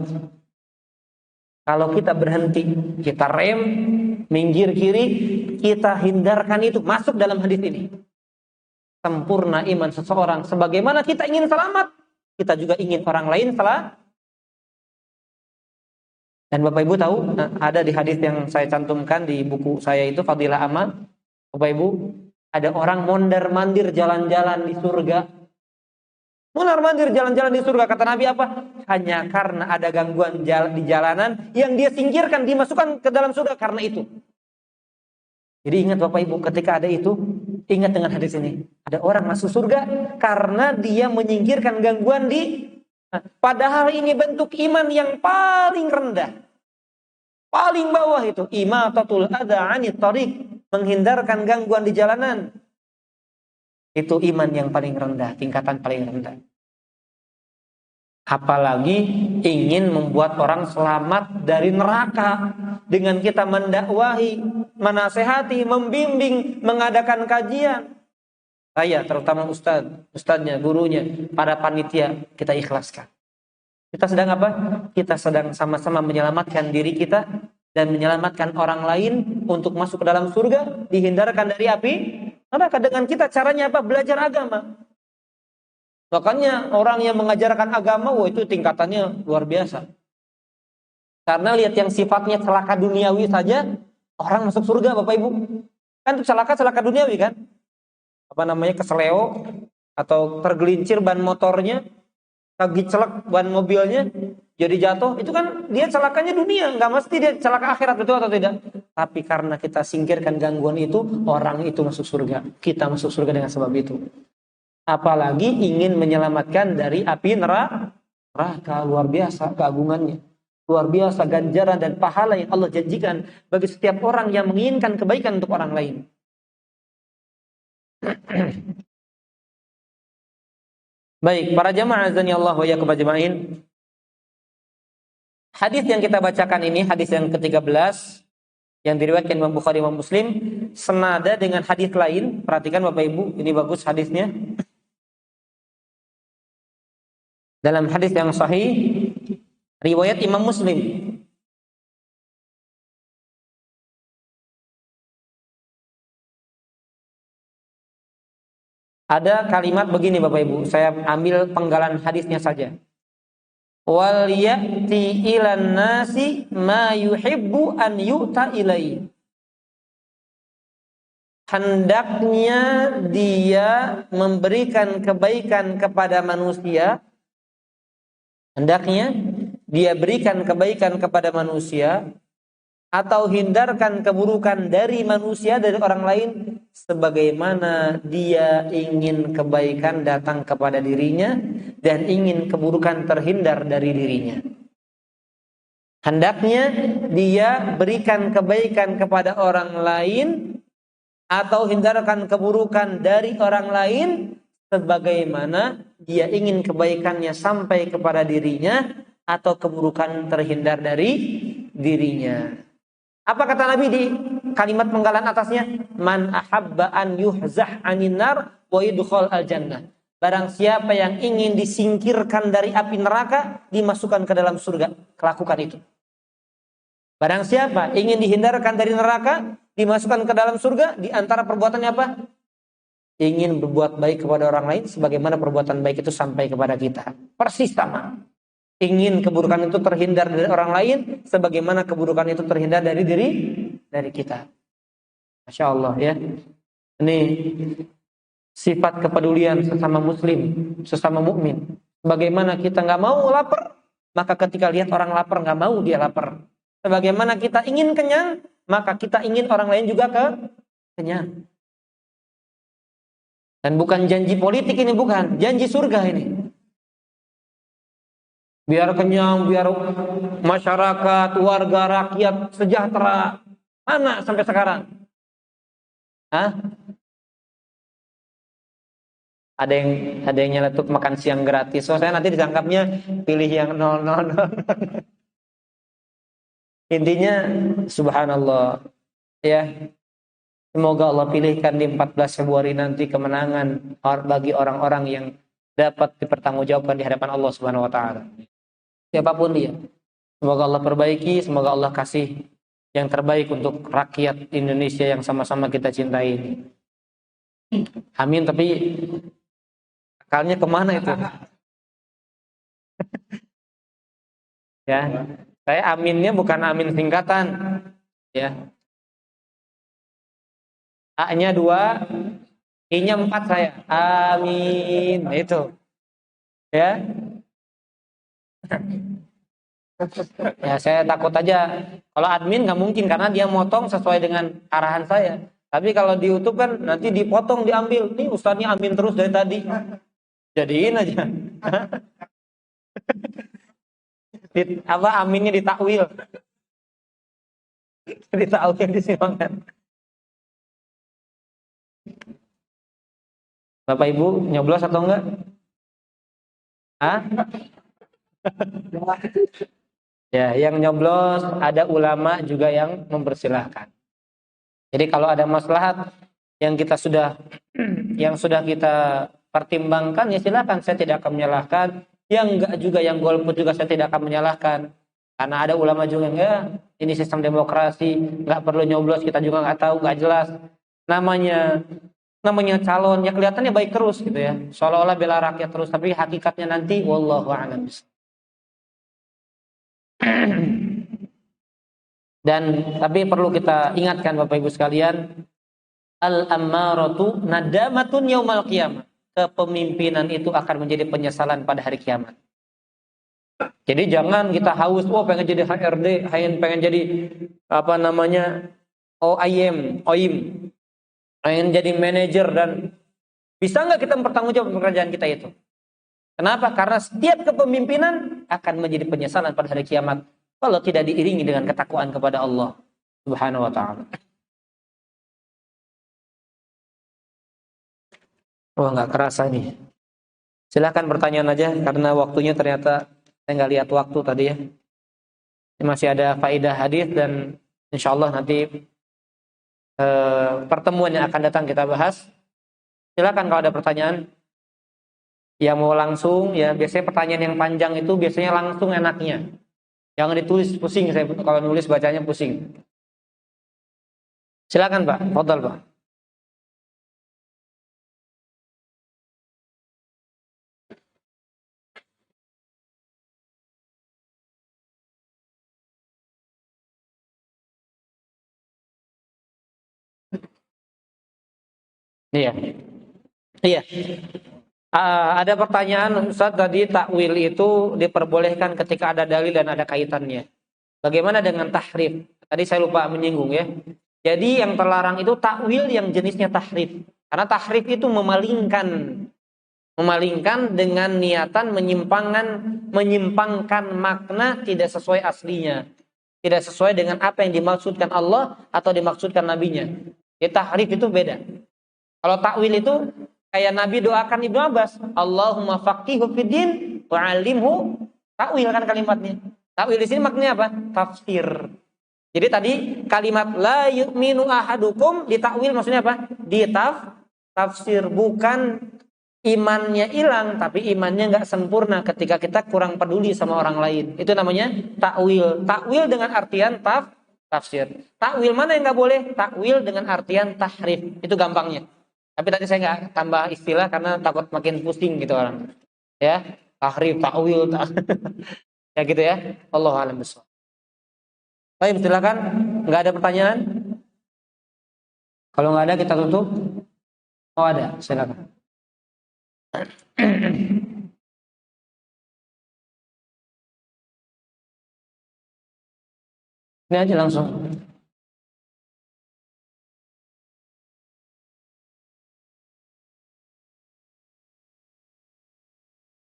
Kalau kita berhenti, kita rem, minggir kiri, kita hindarkan itu, masuk dalam hadis ini. Sempurna iman seseorang, sebagaimana kita ingin selamat, kita juga ingin orang lain selamat. Dan Bapak Ibu tahu, ada di hadis yang saya cantumkan di buku saya itu, Fadilah Amal. Bapak Ibu, ada orang mondar-mandir jalan-jalan di surga. Mondar-mandir jalan-jalan di surga, kata Nabi apa? Hanya karena ada gangguan di jalanan yang dia singkirkan, dimasukkan ke dalam surga karena itu. Jadi ingat Bapak Ibu, ketika ada itu, ingat dengan hadis ini. Ada orang masuk surga karena dia menyingkirkan gangguan padahal ini bentuk iman yang paling rendah. Paling bawah itu. Imatatul adha 'anit thariq. Menghindarkan gangguan di jalanan. Itu iman yang paling rendah. Tingkatan paling rendah. Apalagi ingin membuat orang selamat dari neraka. Dengan kita mendakwahi, menasehati, membimbing, mengadakan kajian. Saya terutama ustadznya, gurunya, para panitia, kita ikhlaskan. Kita sedang apa? Kita sedang sama-sama menyelamatkan diri kita dan menyelamatkan orang lain untuk masuk ke dalam surga, dihindarkan dari api neraka. Dengan kita caranya apa? Belajar agama. Makanya orang yang mengajarkan agama, wah itu tingkatannya luar biasa. Karena lihat yang sifatnya celaka duniawi saja, orang masuk surga Bapak Ibu. Kan itu celaka duniawi kan? Apa namanya, keseleo atau tergelincir ban motornya, kegicelek ban mobilnya, jadi jatuh, itu kan dia celakanya dunia, nggak mesti dia celaka akhirat, betul atau tidak? Tapi karena kita singkirkan gangguan itu, orang itu masuk surga, kita masuk surga dengan sebab itu. Apalagi ingin menyelamatkan dari api neraka, luar biasa keagungannya, luar biasa ganjaran dan pahala yang Allah janjikan bagi setiap orang yang menginginkan kebaikan untuk orang lain. Baik, para jamaah azani Allah wa iyyakum ajma'in. Hadis yang kita bacakan ini, hadis yang ke-13 yang diriwayatkan Imam Bukhari Imam Muslim, senada dengan hadis lain. Perhatikan Bapak Ibu, ini bagus hadisnya. Dalam hadis yang sahih riwayat Imam Muslim. Ada kalimat begini Bapak Ibu, saya ambil penggalan hadisnya saja. Wal ya'ti ilan nasi ma yuhibbu an yu'ta ilai. Hendaknya dia memberikan kebaikan kepada manusia. Hendaknya dia berikan kebaikan kepada manusia atau hindarkan keburukan dari manusia, dari orang lain, sebagaimana dia ingin kebaikan datang kepada dirinya dan ingin keburukan terhindar dari dirinya. Hendaknya dia berikan kebaikan kepada orang lain atau hindarkan keburukan dari orang lain sebagaimana dia ingin kebaikannya sampai kepada dirinya atau keburukan terhindar dari dirinya. Apa kata Nabi di kalimat penggalan atasnya? Man ahabba an yuhzah anin nar wa yudkhal al jannah. Barang siapa yang ingin disingkirkan dari api neraka, dimasukkan ke dalam surga. Lakukan itu. Barang siapa ingin dihindarkan dari neraka, dimasukkan ke dalam surga. Di antara perbuatannya apa? Ingin berbuat baik kepada orang lain, sebagaimana perbuatan baik itu sampai kepada kita. Persis sama. Ingin keburukan itu terhindar dari orang lain, sebagaimana keburukan itu terhindar dari kita. Masya Allah ya. Ini sifat kepedulian sesama muslim, sesama mukmin. Bagaimana kita nggak mau lapar, maka ketika lihat orang lapar nggak mau dia lapar. Sebagaimana kita ingin kenyang, maka kita ingin orang lain juga kenyang. Dan bukan janji politik ini, bukan janji surga ini. Biar kenyang, biar masyarakat, warga, rakyat sejahtera. Mana sampai sekarang? Hah? Ada yang nyeletuk makan siang gratis. So saya nanti ditangkapnya pilih yang 000. Intinya subhanallah ya. Semoga Allah pilihkan di 14 Februari nanti kemenangan bagi orang-orang yang dapat dipertanggungjawabkan di hadapan Allah Subhanahu wa taala. Siapapun dia. Semoga Allah perbaiki, semoga Allah kasih yang terbaik untuk rakyat Indonesia yang sama-sama kita cintai ini. Amin, tapi akalnya kemana itu? Ya, saya aminnya bukan amin singkatan. Ya, A-nya 2, I-nya 4 saya. Amin, itu. Ya, ya saya takut aja. Kalau admin nggak mungkin karena dia motong sesuai dengan arahan saya. Tapi kalau di YouTube kan nanti dipotong, diambil. Nih ustadznya amin terus dari tadi. Jadiin aja. Apa aminnya ditakwil. Ditakwil disimpangkan. Bapak Ibu nyoblos atau enggak? Hah? Ya, yang nyoblos ada ulama juga yang mempersilahkan. Jadi kalau ada maslahat yang kita sudah kita pertimbangkan ya silakan, saya tidak akan menyalahkan. Yang enggak juga, yang golput juga saya tidak akan menyalahkan. Karena ada ulama juga enggak, ini sistem demokrasi, enggak perlu nyoblos, kita juga enggak tahu, enggak jelas. Namanya calon ya kelihatannya baik terus gitu ya. Seolah-olah bela rakyat terus, tapi hakikatnya nanti wallahu a'lam. Dan tapi perlu kita ingatkan Bapak Ibu sekalian, al-ammaratu nadamatun yaumal qiyamah. Kepemimpinan itu akan menjadi penyesalan pada hari kiamat. Jadi jangan kita haus, pengen jadi HRD, pengen jadi apa namanya OIM, pengen jadi manajer, dan bisa nggak kita mempertanggungjawabkan pekerjaan kita itu? Kenapa? Karena setiap kepemimpinan akan menjadi penyesalan pada hari kiamat kalau tidak diiringi dengan ketakwaan kepada Allah Subhanahu wa taala. Oh, nggak kerasa nih. Silahkan pertanyaan aja karena waktunya ternyata saya nggak lihat waktu tadi ya. Masih ada faedah hadis dan insya Allah nanti pertemuan yang akan datang kita bahas. Silakan kalau ada pertanyaan yang mau langsung ya. Biasanya pertanyaan yang panjang itu biasanya langsung enaknya. Jangan ditulis, pusing saya kalau nulis bacanya pusing. Silakan Pak, fadhal Pak. Iya. Iya. Ada pertanyaan Ustaz tadi, takwil itu diperbolehkan ketika ada dalil dan ada kaitannya. Bagaimana dengan tahrif? Tadi saya lupa menyinggung ya. Jadi yang terlarang itu takwil yang jenisnya tahrif. Karena tahrif itu memalingkan dengan niatan menyimpangkan makna tidak sesuai aslinya. Tidak sesuai dengan apa yang dimaksudkan Allah atau dimaksudkan nabinya. Ya, tahrif itu beda. Kalau takwil itu kayak Nabi doakan Ibnu Abbas, Allahumma faqihhu fiddin wa 'allimhu takwil kan kalimatnya. Takwil di sini maknanya apa? Tafsir. Jadi tadi kalimat la yu'minu ahadukum ditakwil maksudnya apa? Tafsir, bukan imannya hilang tapi imannya nggak sempurna ketika kita kurang peduli sama orang lain. Itu namanya takwil. Takwil dengan artian tafsir. Takwil mana yang nggak boleh? Takwil dengan artian tahrif. Itu gampangnya. Tapi tadi saya nggak tambah istilah karena takut makin pusing gitu orang. Ya, tahrif, takwil, ya gitu ya. Allah a'lam bishawab. Baik, silakan. Nggak ada pertanyaan? Kalau nggak ada kita tutup. Oh ada, silakan. Ini aja langsung.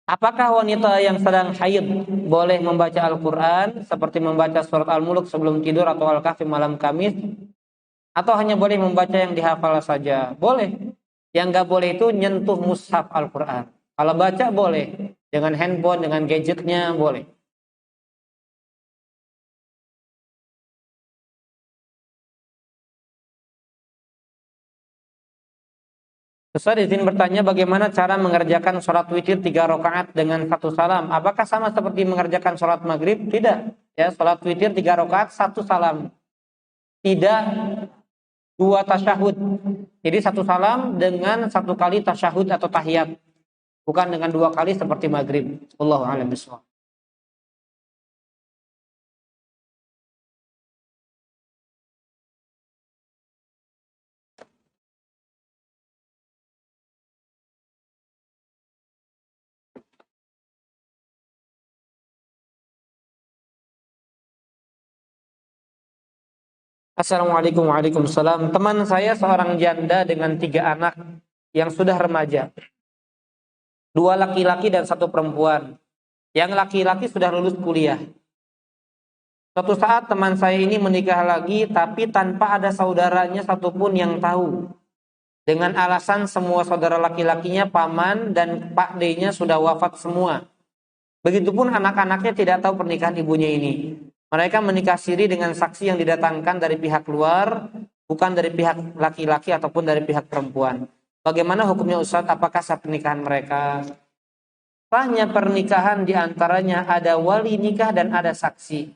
Apakah wanita yang sedang haid boleh membaca Al-Quran seperti membaca surat Al-Mulk sebelum tidur atau Al-Kahfi malam Kamis? Atau hanya boleh membaca yang dihafal saja? Boleh. Yang nggak boleh itu nyentuh mushaf Al-Quran. Kalau baca boleh. Dengan handphone, dengan gadgetnya boleh. Ustaz izin bertanya bagaimana cara mengerjakan sholat witir 3 rakaat dengan 1 salam? Apakah sama seperti mengerjakan sholat maghrib? Tidak. Ya, sholat witir 3 rakaat 1 salam. Tidak 2 tasyahud. Jadi 1 salam dengan 1 kali tasyahud atau tahiyat. Bukan dengan 2 kali seperti maghrib. Wallahu a'lam bishawab. Assalamualaikum warahmatullahi wabarakatuh. Teman saya seorang janda dengan 3 anak yang sudah remaja. 2 laki-laki dan 1 perempuan. Yang laki-laki sudah lulus kuliah. Suatu saat teman saya ini menikah lagi tapi tanpa ada saudaranya satupun yang tahu. Dengan alasan semua saudara laki-lakinya, paman dan pak D-nya sudah wafat semua. Begitupun anak-anaknya tidak tahu pernikahan ibunya ini. Mereka menikah siri dengan saksi yang didatangkan dari pihak luar, bukan dari pihak laki-laki ataupun dari pihak perempuan. Bagaimana hukumnya Ustaz? Apakah sah pernikahan mereka? Sahnya pernikahan diantaranya ada wali nikah dan ada saksi.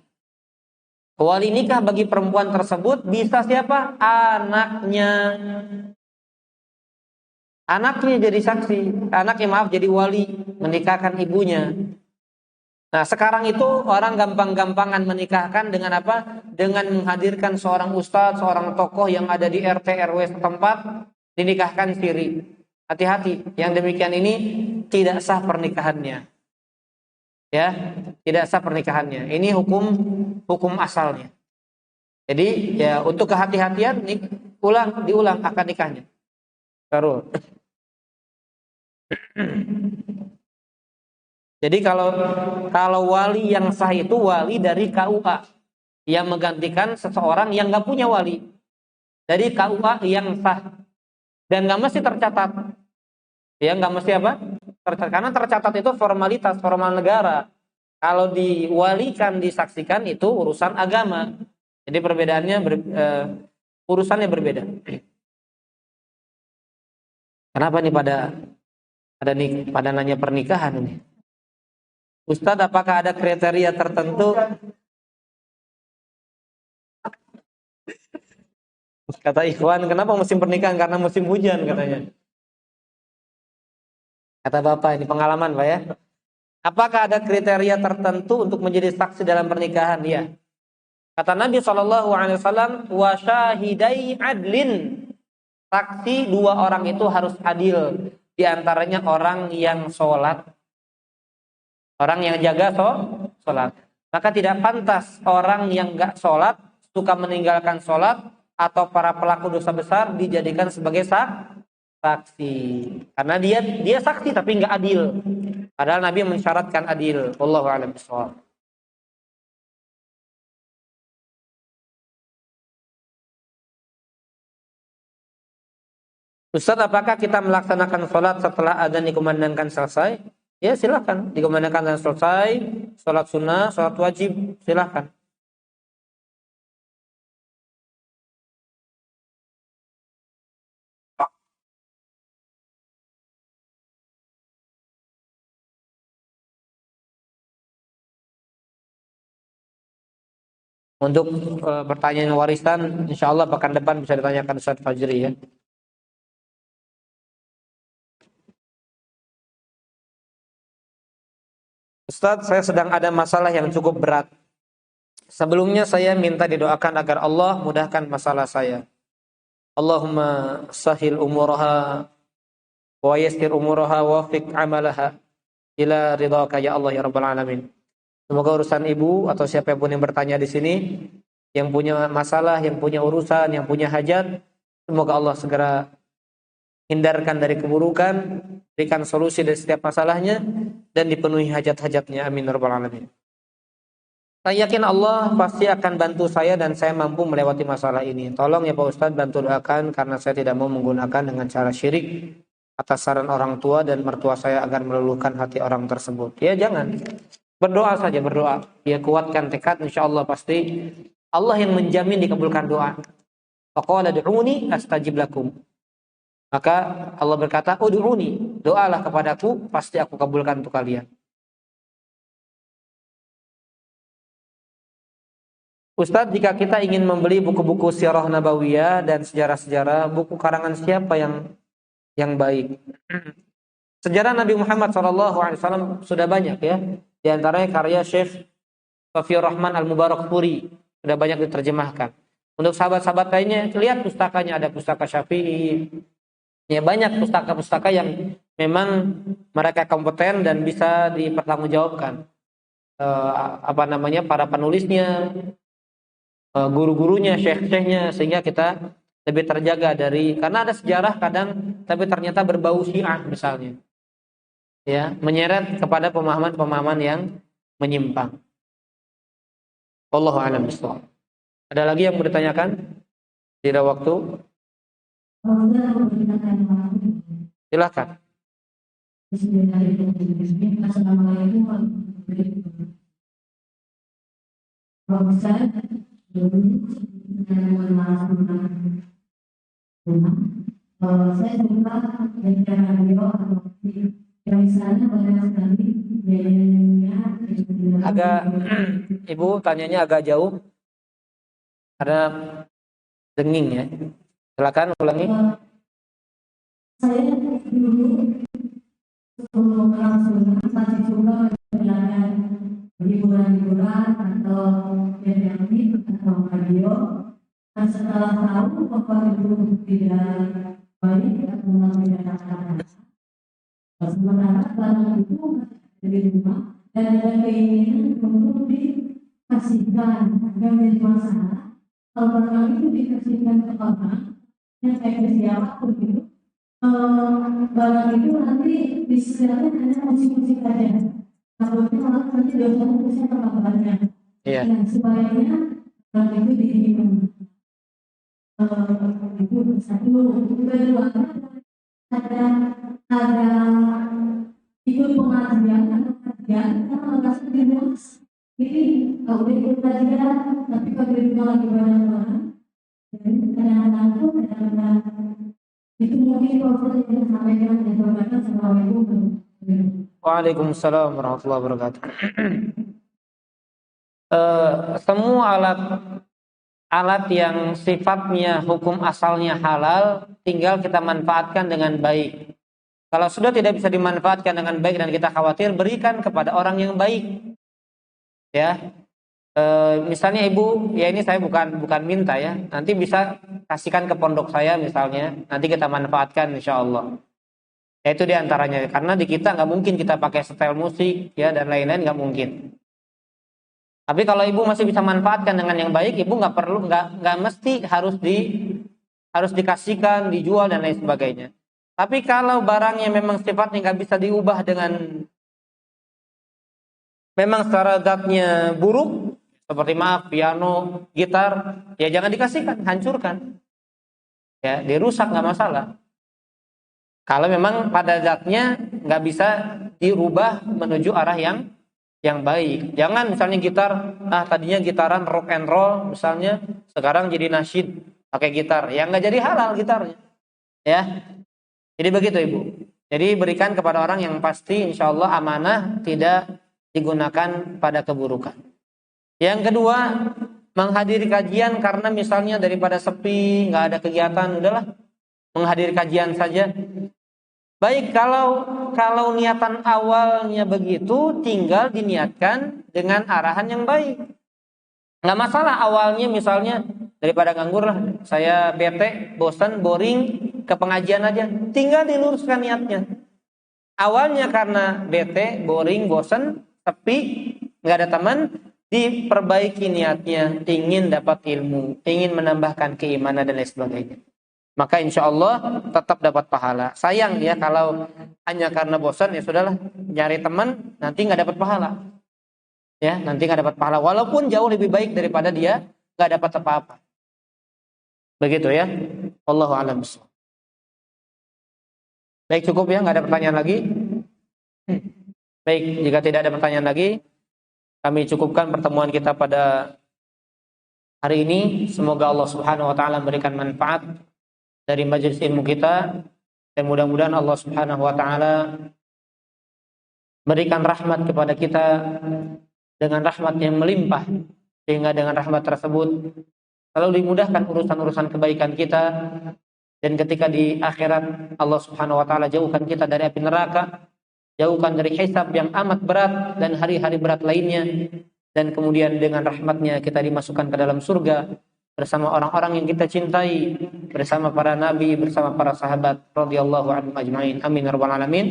Wali nikah bagi perempuan tersebut bisa siapa? Anaknya. Anaknya jadi saksi. Anaknya jadi wali menikahkan ibunya. Nah sekarang itu orang gampang-gampangan menikahkan dengan apa? Dengan menghadirkan seorang ustadz, seorang tokoh yang ada di RT RW setempat, dinikahkan siri. Hati-hati, yang demikian ini tidak sah pernikahannya. Ya, tidak sah pernikahannya. Ini hukum asalnya. Jadi ya untuk kehati-hatian diulang akad nikahnya. Baru. Jadi kalau wali yang sah itu wali dari KUA yang menggantikan seseorang yang nggak punya wali. Dari KUA yang sah dan nggak mesti tercatat. Ya nggak mesti apa? Tercatat, karena tercatat itu formalitas, formal negara. Kalau diwalikan, disaksikan itu urusan agama. Jadi perbedaannya urusannya berbeda. Kenapa nih pada nanya pernikahan ini? Ustadz, apakah ada kriteria tertentu? Kata Ikhwan, kenapa musim pernikahan? Karena musim hujan katanya. Kata Bapak, ini pengalaman Pak ya. Apakah ada kriteria tertentu untuk menjadi saksi dalam pernikahan? Ya. Kata Nabi SAW, wa syahidai adlin. Saksi 2 orang itu harus adil. Di antaranya orang yang sholat. Orang yang jaga sholat. Maka tidak pantas orang yang gak sholat, suka meninggalkan sholat, atau para pelaku dosa besar dijadikan sebagai saksi. Karena dia saksi tapi gak adil. Padahal Nabi mensyaratkan adil. Wallahu a'lam bishawab. Ustaz, apakah kita melaksanakan sholat setelah adzan dikumandangkan selesai? Ya silakan, dikumandangkan dan selesai. Sholat sunnah, sholat wajib, silakan. Untuk pertanyaan warisan, insya Allah pekan depan bisa ditanyakan Ustaz Fajri ya. Ustaz, saya sedang ada masalah yang cukup berat. Sebelumnya saya minta didoakan agar Allah mudahkan masalah saya. Allahumma sahil umuraha wa yassir umuraha wa fiq amalaha ila ridhaka ya Allah ya rabbal alamin. Semoga urusan ibu atau siapapun yang bertanya di sini, yang punya masalah, yang punya urusan, yang punya hajat, semoga Allah segera hindarkan dari keburukan, berikan solusi dari setiap masalahnya, dan dipenuhi hajat-hajatnya. Amin ya rabbal alamin. Saya yakin Allah pasti akan bantu saya dan saya mampu melewati masalah ini. Tolong ya Pak Ustadz bantu doakan karena saya tidak mau menggunakan dengan cara syirik atas saran orang tua dan mertua saya agar meluluhkan hati orang tersebut. Ya jangan. Berdoa saja, berdoa. Ya kuatkan tekad, insya Allah pasti Allah yang menjamin dikabulkan doa. Faqala du'uni astajib lakum. Maka Allah berkata, ud'uni, doalah kepadaku, pasti aku kabulkan untuk kalian. Ustadz, jika kita ingin membeli buku-buku sirah nabawiyah dan sejarah-sejarah, buku karangan siapa yang baik? Sejarah Nabi Muhammad SAW sudah banyak ya. Di antaranya karya Syekh Safiur Rahman Al-Mubarakfuri sudah banyak diterjemahkan. Untuk sahabat-sahabat lainnya, lihat pustakanya, ada pustaka Syafi'i. Ya banyak pustaka-pustaka yang memang mereka kompeten dan bisa dipertanggungjawabkan. Para penulisnya, guru-gurunya, syekh-syekhnya, sehingga kita lebih terjaga karena ada sejarah kadang tapi ternyata berbau Syiah misalnya. Ya, menyeret kepada pemahaman-pemahaman yang menyimpang. Wallahu a'lam bishawab. Ada lagi yang mau ditanyakan? Tidak waktu. Silakan. Saya suka dengan radio yang misalnya banyak sekali biayanya. Agak Ibu tanyanya agak jauh karena denging ya. Silakan ulangi. Saya dulu sebelum langsung masih suka mendengarkan hiburan-hiburan atau band atau radio. Nah, setelah tahu bahwa itu tidak baik atau tidak sementara barang itu dari rumah dan ada keinginan untuk dikasihkan agar menjadi masalah. Kalau barang itu dikasihkan ke orang yang kayak siapapun itu, barang itu nanti disediakan hanya musik-musik aja. Takutnya malah nanti dosa musik terlalu banyak. Iya. Nah, sebaiknya barang itu diminum. Itu satu. Kedua, ada ikut pengajian atau kajian karena merasa diluas. Jadi kalau ikut kajian tapi kalau di rumah lagi banyak orang, jadi kadang-kadang itu mungkin kalau kita sampaikan dan berkata Assalamualaikum. Waalaikumsalam warahmatullahi wabarakatuh. Semua alat yang sifatnya hukum asalnya halal tinggal kita manfaatkan dengan baik. Kalau sudah tidak bisa dimanfaatkan dengan baik dan kita khawatir, berikan kepada orang yang baik. Ya, misalnya ibu, ya ini saya bukan minta ya, nanti bisa kasihkan ke pondok saya misalnya, nanti kita manfaatkan insya Allah. Ya itu diantaranya, karena di kita nggak mungkin kita pakai setel musik ya dan lain-lain, nggak mungkin. Tapi kalau ibu masih bisa manfaatkan dengan yang baik, ibu nggak mesti harus dikasihkan, dijual dan lain sebagainya. Tapi kalau barangnya memang sifatnya nggak bisa diubah dengan memang secara zatnya buruk, seperti piano, gitar, ya jangan dikasihkan, hancurkan. Ya, dirusak nggak masalah. Kalau memang pada zatnya nggak bisa dirubah menuju arah yang baik. Jangan misalnya gitar, tadinya gitaran rock and roll misalnya, sekarang jadi nasyid pakai gitar, ya nggak jadi halal gitarnya. Ya, jadi begitu ibu. Jadi berikan kepada orang yang pasti insya Allah amanah, tidak digunakan pada keburukan. Yang kedua, menghadiri kajian karena misalnya daripada sepi, nggak ada kegiatan, udahlah menghadiri kajian saja. Baik, kalau niatan awalnya begitu, tinggal diniatkan dengan arahan yang baik. Nggak masalah awalnya misalnya daripada nganggur lah, saya bete, bosan, boring, ke pengajian aja. Tinggal diluruskan niatnya. Awalnya karena bete, boring, bosan, sepi, nggak ada teman, diperbaiki niatnya, ingin dapat ilmu, ingin menambahkan keimanan dan lain sebagainya. maka insya Allah tetap dapat pahala. Sayang ya kalau hanya karena bosan, ya sudahlah, nyari teman nanti nggak dapat pahala. Ya, nanti nggak dapat pahala. Walaupun jauh lebih baik daripada dia nggak dapat apa-apa. Begitu ya. Wallahu a'lam bishawab. Baik, cukup ya, nggak ada pertanyaan lagi. Baik, jika tidak ada pertanyaan lagi, kami cukupkan pertemuan kita pada hari ini. Semoga Allah Subhanahu wa taala memberikan manfaat dari majelis ilmu kita, dan mudah-mudahan Allah Subhanahu wa taala berikan rahmat kepada kita dengan rahmat yang melimpah, sehingga dengan rahmat tersebut selalu dimudahkan urusan-urusan kebaikan kita, dan ketika di akhirat Allah Subhanahu wa taala jauhkan kita dari api neraka, jauhkan dari hisab yang amat berat dan hari-hari berat lainnya, dan kemudian dengan rahmatnya kita dimasukkan ke dalam surga bersama orang-orang yang kita cintai, bersama para nabi, bersama para sahabat radhiyallahu anhum ajmain. Amin ya rabbal alamin.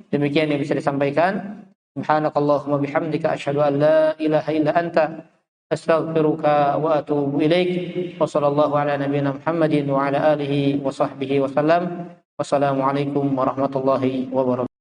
Demikian yang bisa disampaikan. Subhanakallahumma bihamdika asyhadu an la ilaha illa anta astaghfiruka wa atubu ilaik. Wa sallallahu ala nabiyyina Muhammadin wa ala alihi wa sahbihi wa sallam. Wassalamu alaikum warahmatullahi wabarakatuh.